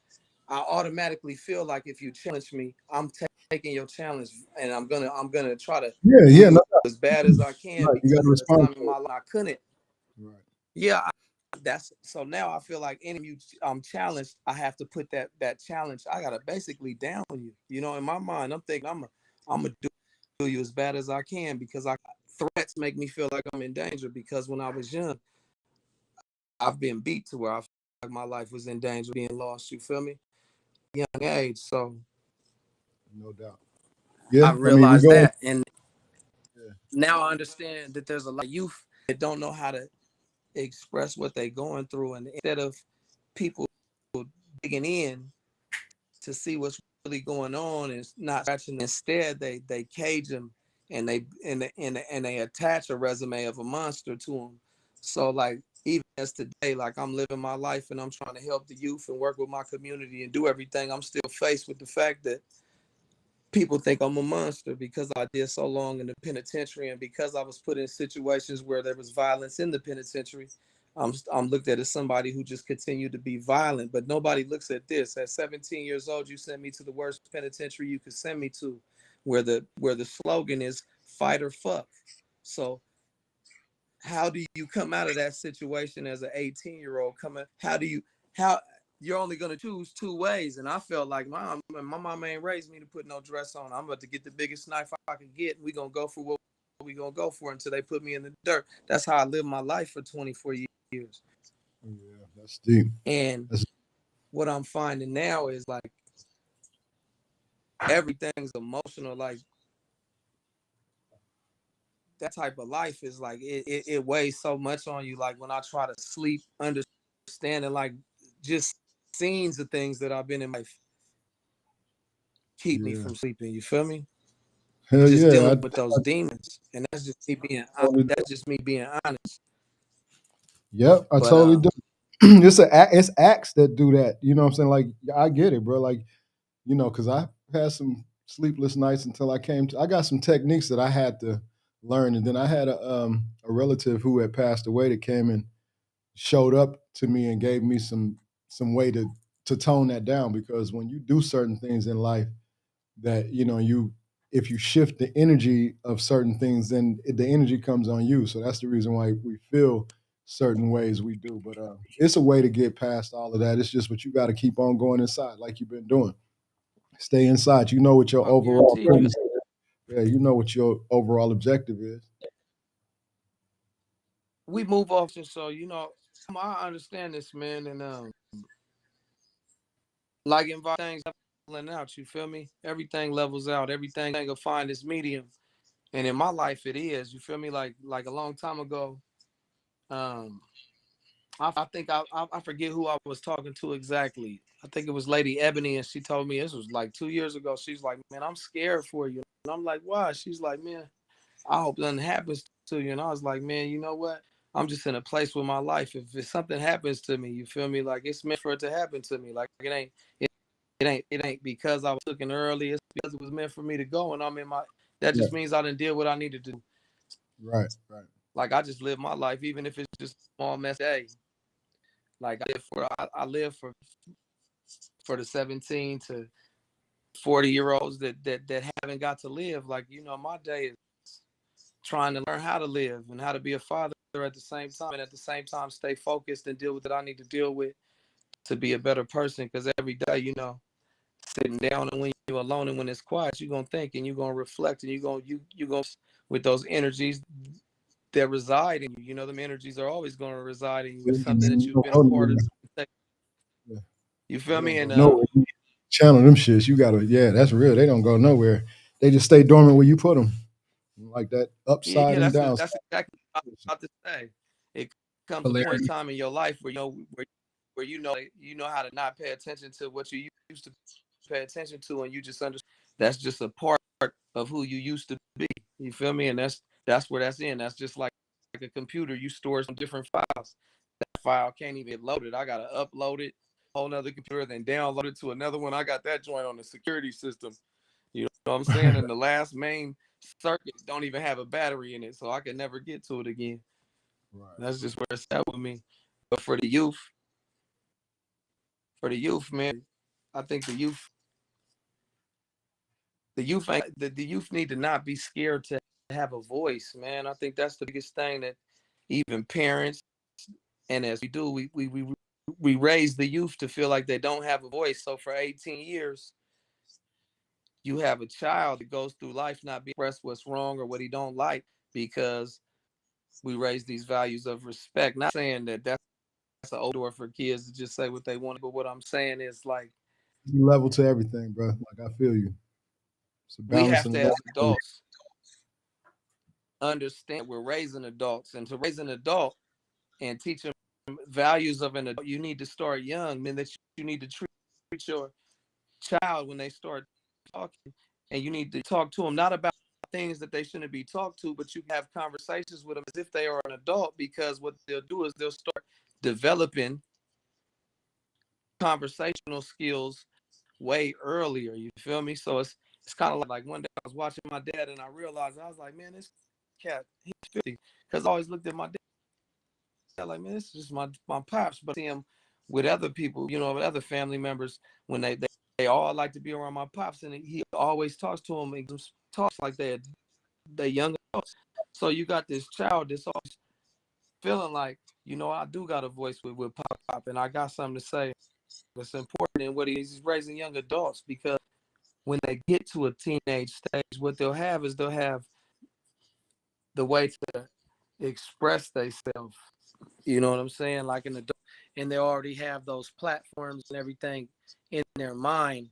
I automatically feel like if you challenge me, I'm taking your challenge, and I'm gonna try to no, as bad as I can. Right. You got to respond. In my life, I couldn't. Right. Yeah, so now I feel like any I'm challenged, I have to put that challenge. I gotta basically down you. In my mind, I'm thinking I'm gonna do you as bad as I can, because threats make me feel like I'm in danger. Because when I was young, I've been beat to where I feel like my life was in danger, being lost. You feel me? young age. So No doubt. I Yeah, I mean, we realized go. that, and Yeah. now I understand that there's a lot of youth that don't know how to express what they're going through, and instead of people digging in to see what's really going on and not scratching, instead they cage them, and they attach a resume of a monster to them. So like, even as today, like I'm living my life and I'm trying to help the youth and work with my community and do everything, I'm still faced with the fact that people think I'm a monster because I did so long in the penitentiary, and because I was put in situations where there was violence in the penitentiary. I'm looked at as somebody who just continued to be violent, but nobody looks at this. At 17 years old, you sent me to the worst penitentiary you could send me to, where the slogan is fight or fuck. So how do you come out of that situation as an 18-year-old? How you're only going to choose two ways? And I felt like my mama ain't raised me to put no dress on. I'm about to get the biggest knife I can get, and we gonna go for what we gonna go for until they put me in the dirt. That's how I lived my life for 24 years. Yeah, that's deep. And That's, what I'm finding now is like everything's emotional. Like that type of life is like it weighs so much on you. Like when I try to sleep, understanding like just scenes of things that I've been in my life keep me yeah. from sleeping. You feel me? Hell Just yeah. dealing with those demons, and Totally do. that's just me being honest. Yep, I But totally do. It's acts that do that. You know what I'm saying? Like I get it, bro. Like, because I had some sleepless nights until I came to. I got some techniques that I had to learn, and then I had a relative who had passed away that came and showed up to me and gave me some way to tone that down, because when you do certain things in life that you if you shift the energy of certain things, then the energy comes on you. So that's the reason why we feel certain ways we do. But it's a way to get past all of that. It's just what you got to keep on going inside, like you've been doing. Stay inside. You know what your I overall guarantee you, purpose is. Yeah, you know what your overall objective is. we move off. So I understand this, man, and like in things leveling out. You feel me? Everything levels out. Everything will find its medium. And in my life, it is. You feel me? Like a long time ago, um, I think I forget who I was talking to exactly. I think it was Lady Ebony, and she told me this was like 2 years ago. She's like, "Man, I'm scared for you," and I'm like, "Why?" She's like, "Man, I hope nothing happens to you." And I was like, "Man, you know what? I'm just in a place with my life. If something happens to me, you feel me? Like it's meant for it to happen to me. Like it ain't because I was looking early. It's because it was meant for me to go, and I'm in my. That Yeah, just means I didn't deal what I needed to do. right, right. Like I just live my life, even if it's just a small mess day. Like I live for the 17 to 40-year-olds that haven't got to live. Like my day is trying to learn how to live and how to be a father at the same time, and at the same time stay focused and deal with what I need to deal with to be a better person. Because every day, sitting down and when you're alone and when it's quiet, you're gonna think and you're gonna reflect and you're gonna with those energies that reside in you. Them energies are always gonna reside in you. Yeah, It's something that you you've don't been a go part of. nowhere. Yeah, You they feel don't me? go And nowhere. Channel them shits. You gotta, yeah, that's real. They don't go nowhere. They just stay dormant where you put them, like that upside yeah, and downside. that's exactly what I was about to say. It comes a point in Polarity. time in your life where where you know how to not pay attention to what you used to pay attention to, and you just understand that's just a part of who you used to be. You feel me? And that's where that's in. That's just like a computer. You store some different files. That file can't even get loaded. I gotta upload it, whole nother computer, then download it to another one. I got that joint on the security system. You know what I'm saying? And the last main circuit don't even have a battery in it, so I can never get to it again. Right, That's just right. where it's at with me. But for the youth, man, I think the youth need to not be scared to have a voice, man. I think that's the biggest thing that even parents, and as we do, we raise the youth to feel like they don't have a voice. So for 18 years, you have a child that goes through life not being expressed what's wrong or what he don't like because we raise these values of respect. Not saying that that's an old door for kids to just say what they want, but what I'm saying is like level to everything, bro. Like I feel you. It's a We balance have and to, a as level. adults, understand we're raising adults, and to raise an adult and teach them values of an adult, you need to start young. Then that you need to treat your child when they start talking, and you need to talk to them not about things that they shouldn't be talked to, but you have conversations with them as if they are an adult, because what they'll do is they'll start developing conversational skills way earlier. You feel me? So it's kind of like one day I was watching my dad and I realized, I was like, man, this cat, he's 50. Because I always looked at my dad like, man, this is just my pops. But I see him with other people, you know, with other family members, when they all like to be around my pops, and he always talks to them and talks like they young adults. So you got this child that's always feeling like, you know, I do got a voice with pop, and I got something to say. It's important in what he's raising young adults, because when they get to a teenage stage, what they'll have is they'll have the way to express themselves. You know what I'm saying? Like an adult, and they already have those platforms and everything in their mind,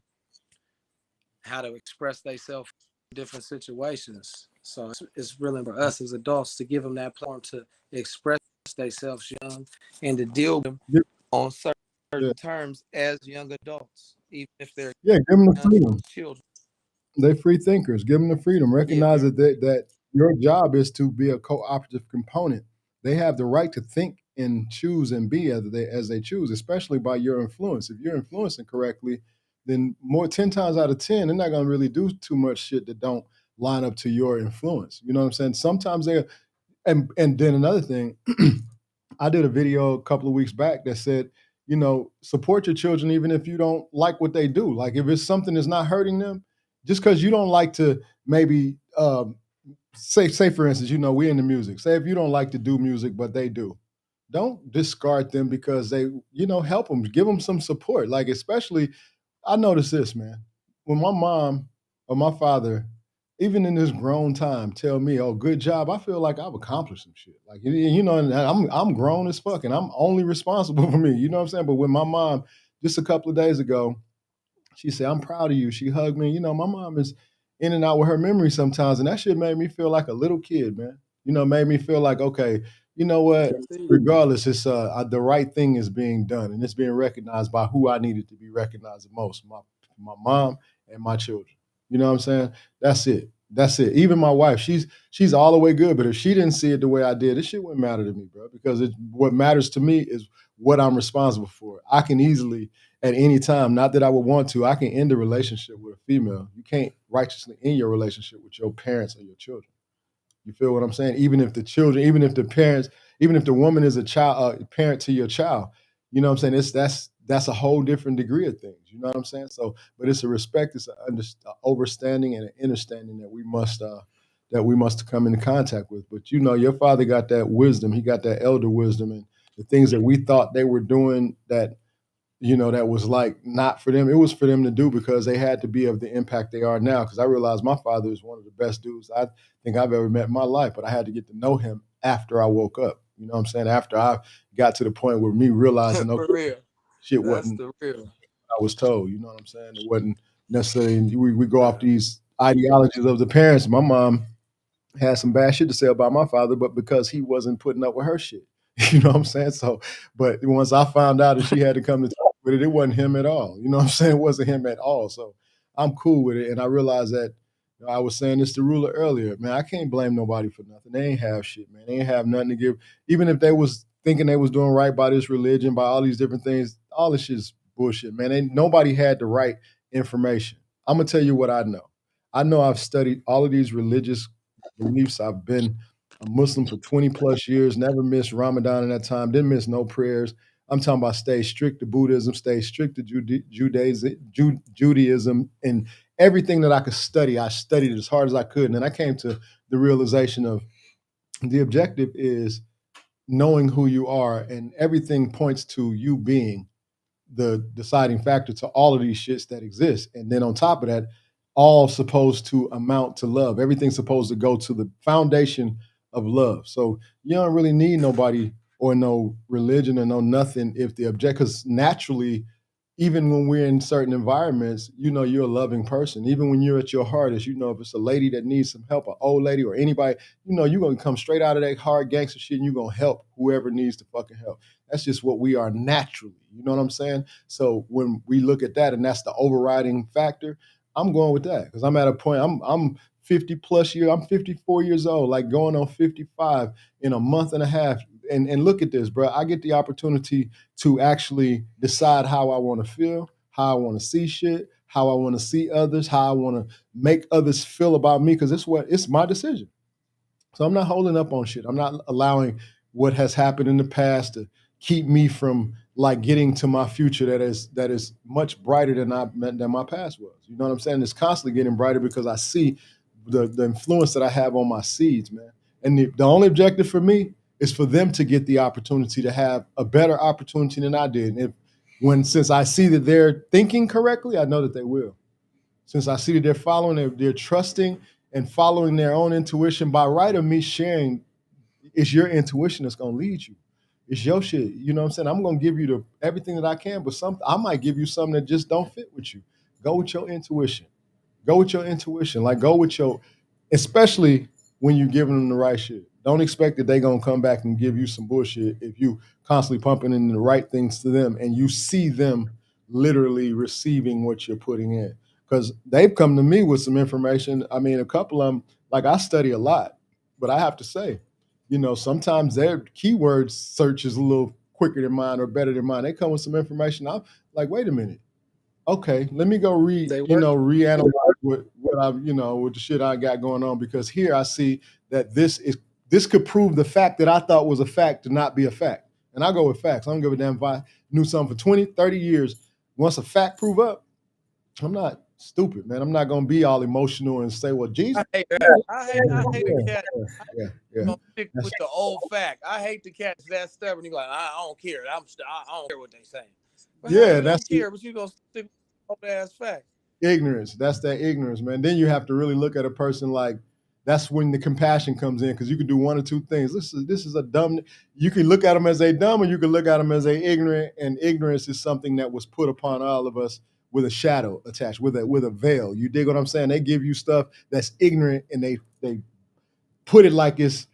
how to express themselves in different situations. So it's really for us as adults to give them that platform to express themselves young and to deal with them Yeah, on yeah, certain terms as young adults, even if they're yeah. Give them the young freedom. children. They free thinkers. Give them the freedom. Yeah, Recognize that your job is to be a cooperative component. They have the right to think and choose and be as they choose, especially by your influence. If you're influencing correctly, then more 10 times out of 10, they're not going to really do too much shit that don't line up to your influence. You know what I'm saying? Sometimes they and then another thing, I did a video a couple of weeks back that said, support your children even if you don't like what they do. Like if it's something that's not hurting them, just because you don't like to maybe say for instance, we're in the music. Say if you don't like to do music, but they do, don't discard them because they, help them, give them some support. Like especially, I noticed this, man. When my mom or my father, even in this grown time, tell me, "Oh, good job," I feel like I've accomplished some shit. Like and I'm grown as fuck, and I'm only responsible for me. You know what I'm saying? But when my mom, just a couple of days ago, she said, "I'm proud of you." She hugged me. My mom is in and out with her memory sometimes, and that shit made me feel like a little kid, man. Made me feel like, okay, you know what? Regardless, it's the right thing is being done, and it's being recognized by who I needed to be recognized the most, my mom and my children. You know what I'm saying? That's it. That's it. Even my wife, she's all the way good, but if she didn't see it the way I did, it shit wouldn't matter to me, bro. Because what matters to me is what I'm responsible for. I can easily at any time, not that I would want to, I can end a relationship with a female. You can't righteously end your relationship with your parents or your children. You feel what I'm saying? Even if the children, even if the parents, even if the woman is a parent to your child, you know what I'm saying? That's a whole different degree of things. You know what I'm saying? So, but it's a respect, it's an overstanding and an understanding that we must come into contact with. But your father got that wisdom. He got that elder wisdom, and the things that we thought they were doing that was like not for them. It was for them to do because they had to be of the impact they are now. Because I realized my father is one of the best dudes I think I've ever met in my life, but I had to get to know him after I woke up. You know what I'm saying? After I got to the point where me realizing, for okay, real. shit That's wasn't the real. I was told. You know what I'm saying? It wasn't necessarily. We go off these ideologies of the parents. My mom had some bad shit to say about my father, but because he wasn't putting up with her shit. You know what I'm saying? So, but once I found out that she had to come to talk with it wasn't him at all. You know what I'm saying? It wasn't him at all. So I'm cool with it. And I realized that I was saying this to Ruler earlier, man, I can't blame nobody for nothing. They ain't have shit, man. They ain't have nothing to give. Even if they was thinking they was doing right by this religion, by all these different things, all this shit's bullshit, man. Nobody had the right information. I'm gonna tell you what I know. I know I've studied all of these religious beliefs. I've been a Muslim for 20 plus years, never missed Ramadan in that time, didn't miss no prayers. I'm talking about stay strict to Buddhism, stay strict to Judaism, and everything that I could study, I studied as hard as I could. And then I came to the realization of the objective is knowing who you are, and everything points to you being the deciding factor to all of these shits that exist. And then on top of that, all supposed to amount to love. Everything's supposed to go to the foundation of love. So you don't really need nobody or no religion or no nothing if the object, because naturally even when we're in certain environments, you know, you're a loving person. Even when you're at your hardest, you know, if it's a lady that needs some help, an old lady or anybody, you know, you're going to come straight out of that hard gangster shit and you're going to help whoever needs to fucking help. That's just what we are naturally. You know what I'm saying? So when we look at that and that's the overriding factor, I'm going with that because I'm at a point, I'm 50 plus years, I'm 54 years old, like going on 55 in a month and a half. And look at this, bro. I get the opportunity to actually decide how I want to feel, how I want to see shit, how I want to see others, how I want to make others feel about me, because it's my decision. So I'm not holding up on shit. I'm not allowing what has happened in the past to keep me from like getting to my future that is much brighter than my past was. You know what I'm saying? It's constantly getting brighter because I see the influence that I have on my seeds, man. And the only objective for me is for them to get the opportunity to have a better opportunity than I did. And since I see that they're thinking correctly, I know that they will. Since I see that they're following, they're trusting and following their own intuition. By right of me sharing, it's your intuition that's gonna lead you. It's your shit. You know what I'm saying? I'm gonna give you everything that I can, but I might give you something that just don't fit with you. Go with your intuition. Go with your intuition. Like go with especially when you're giving them the right shit. Don't expect that they're gonna come back and give you some bullshit if you constantly pumping in the right things to them and you see them literally receiving what you're putting in. Because they've come to me with some information. I mean, a couple of them, like I study a lot, but I have to say, you know, sometimes their keyword search is a little quicker than mine or better than mine. They come with some information. I'm like, wait a minute. Okay, let me go reanalyze what I've, with the shit I got going on, because here I see that this could prove the fact that I thought was a fact to not be a fact. And I go with facts. I don't give a damn if I knew something for 20, 30 years. Once a fact prove up, I'm not stupid, man. I'm not gonna be all emotional and say, well, Jesus. I hate that. I hate the cat. Yeah. Gonna stick with the old fact. I hate to catch that stubborn. You like, I don't care. I don't care what they saying. But yeah, that's care. But you gonna stick with old ass fact. Ignorance. That's that ignorance, man. Then you have to really look at a person like. That's when the compassion comes in, because you can do one or two things. This is a dumb. You can look at them as a dumb, or you can look at them as a ignorant. And ignorance is something that was put upon all of us with a shadow attached, with a veil. You dig what I'm saying? They give you stuff that's ignorant, and they put it like it's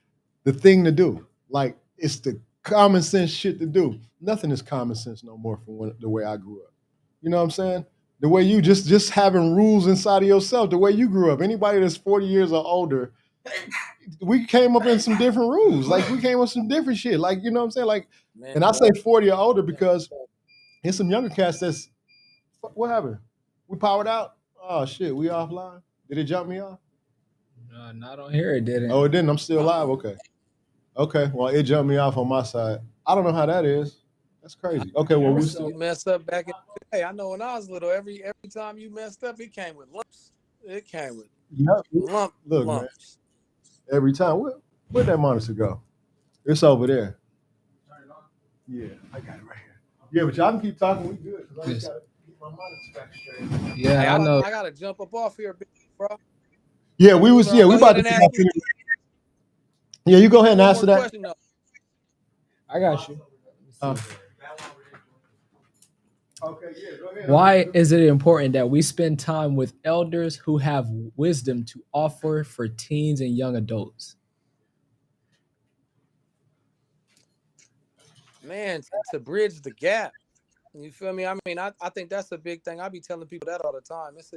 the thing to do, like it's the common sense shit to do. Nothing is common sense no more from the way I grew up. You know what I'm saying? The way you just having rules inside of yourself, the way you grew up. Anybody that's 40 years or older, we came up in some different rules. Like we came up with some different shit. Like, you know what I'm saying? Like, man, and I say 40 or older because there's some younger cats that's, what happened? We powered out? Oh shit, we offline? Did it jump me off? Not on here, it didn't. Oh, it didn't. I'm still live. Okay. Well, it jumped me off on my side. I don't know how that is. That's crazy. Okay, well, we still messed up back in the day. I know when I was little, every time you messed up, it came with lumps. It came with lumps. Man, every time. Where'd that monitor go? It's over there. Yeah, I got it right here. Yeah, but y'all can keep talking. We good, because I just gotta keep my monitor back straight. Yeah, hey, I know. I gotta jump off here, bro. Yeah, we about to. Yeah, you go ahead and answer that. Question, I got you. Okay, yeah, go ahead. Why is it important that we spend time with elders who have wisdom to offer for teens and young adults? Man, to bridge the gap. You feel me? I mean, I think that's a big thing. I be telling people that all the time. It's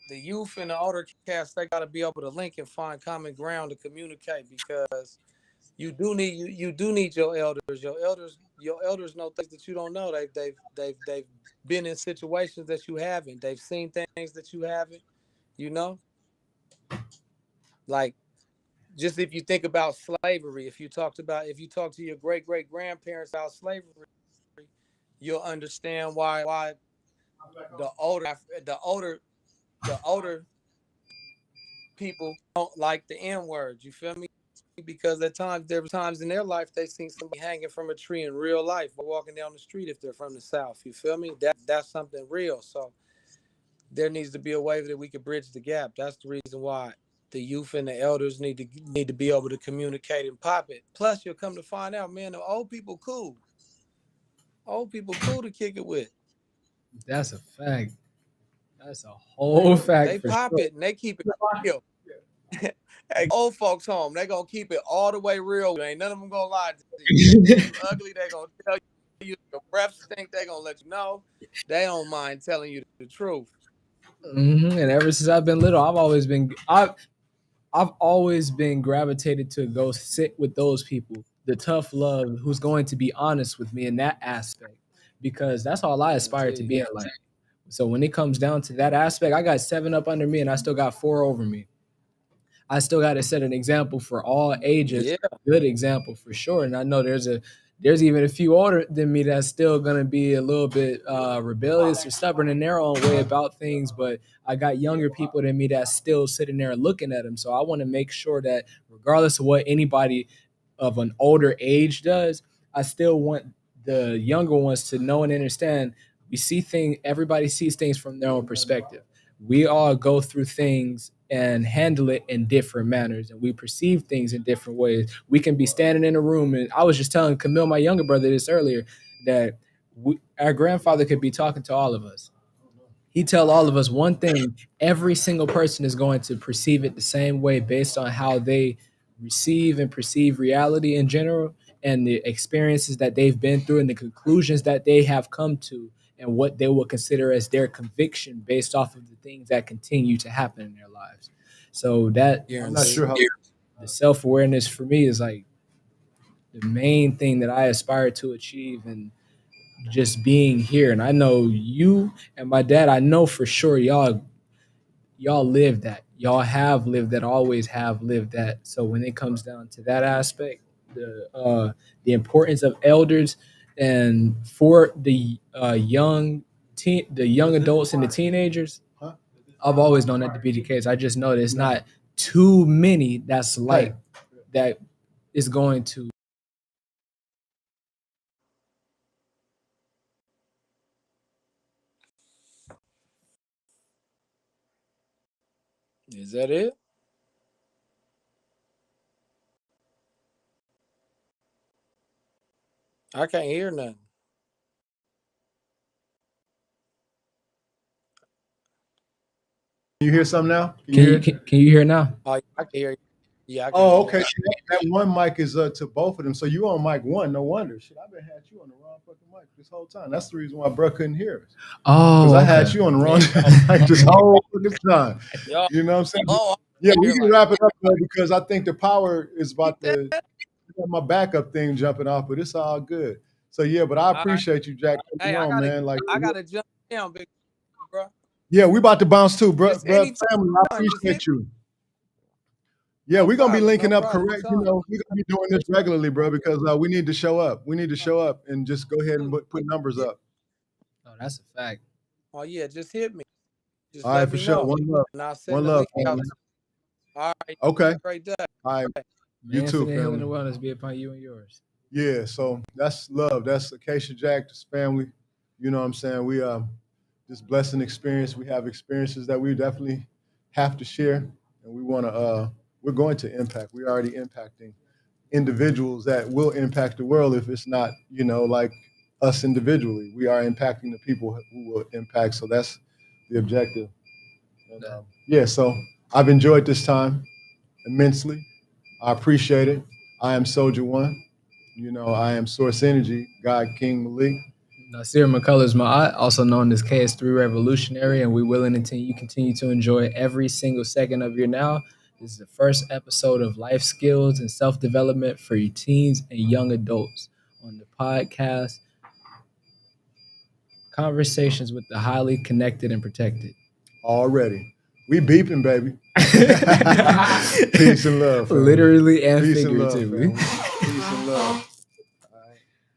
the youth and the older cats, they got to be able to link and find common ground to communicate, because you do need your elders. Your elders know things that you don't know. They've been in situations that you haven't. They've seen things that you haven't. You know, like just if you think about slavery, if you talk to your great grandparents about slavery, you'll understand why the older people don't like the N word. You feel me? Because there were times in their life they seen somebody hanging from a tree in real life, or walking down the street if they're from the South. You feel me? That's something real. So there needs to be a way that we could bridge the gap. That's the reason why the youth and the elders need to be able to communicate and pop it. Plus, you'll come to find out, man, the old people cool. Old people cool to kick it with. That's a fact. That's a whole fact They for pop sure. it and they keep it real. Hey, old folks home, they gonna keep it all the way real. Ain't none of them gonna lie to you. They think you ugly. They gonna tell you your breath stink. They gonna let you know. They don't mind telling you the truth. And ever since I've been little, I've always been gravitated to go sit with those people, the tough love, who's going to be honest with me in that aspect, because that's all I aspire to be in life. So when it comes down to that aspect, I got 7 up under me and I still got 4 over me. I still got to set an example for all ages, Yeah. good example for sure. And I know there's even a few older than me that's still gonna be a little bit rebellious or stubborn in their own way about things. But I got younger people than me that's still sitting there looking at them. So I want to make sure that regardless of what anybody of an older age does, I still want the younger ones to know and understand. Everybody sees things from their own perspective. We all go through things and handle it in different manners, and we perceive things in different ways. We can be standing in a room, and I was just telling Camille, my younger brother, this earlier, that our grandfather could be talking to all of us. He tell all of us one thing: every single person is going to perceive it the same way based on how they receive and perceive reality in general, and the experiences that they've been through, and the conclusions that they have come to, and what they will consider as their conviction based off of the things that continue to happen in their lives. So that I'm not sure how. the self-awareness for me is like the main thing that I aspire to achieve, and just being here. And I know you and my dad, I know for sure y'all live that. Y'all have lived that, always have lived that. So when it comes down to that aspect, the importance of elders, and for the young adults and the teenagers, I've always known that to be the case. I just know that it's not too many that's like that is going to. Is that it? I can't hear nothing. Can you hear something now? Can you hear now? Oh, I can hear you. Yeah. I can Oh, hear okay. That one mic is to both of them. So you on mic 1? No wonder. Shit, I've been had you on the wrong fucking mic this whole time. That's the reason why bro couldn't hear us. Oh, Because I had you on the wrong mic this whole fucking time. you. You know what I'm saying? Oh, Yeah, we hear can like- wrap it up though, because I think the power is about to my backup thing jumping off, but it's all good. So yeah, but I appreciate you, Jack. Hey, Come on, man. Like I gotta jump down, big bro. yeah, we about to bounce too, bro. Just Bro, anytime, family, I just appreciate hit you. Yeah, No we're gonna be problem, linking no up, problem, correct? anytime. You know, we're gonna be doing this regularly, bro, because we need to show up. We need to show up and just go ahead and put numbers up. Oh, that's a fact. Oh yeah, just hit me. Just All let right, for me sure. know. One love. And I'll send One the love, link out. family. All right. Okay. Great day. All right. May You too, infinite healing family. and wellness be upon you and yours. Yeah, so that's love. That's Acacia Jack, this family. You know what I'm saying? We this blessing experience. We have experiences that we definitely have to share, and we're going to impact. We're already impacting individuals that will impact the world if it's not, like us individually. We are impacting the people who will impact. So that's the objective. And, yeah, so I've enjoyed this time immensely. I appreciate it. I am Soldier One. I am Source Energy, God King Malik. Nasir McCullers Ma'at, also known as KS3 Revolutionary, and we will continue to enjoy every single second of your now. This is the first episode of Life Skills and Self-Development for your teens and young adults on the podcast Conversations with the Highly Connected and Protected. Already. We beeping, baby. Peace and love. Family. Literally and Peace figuratively. And love, Peace and love.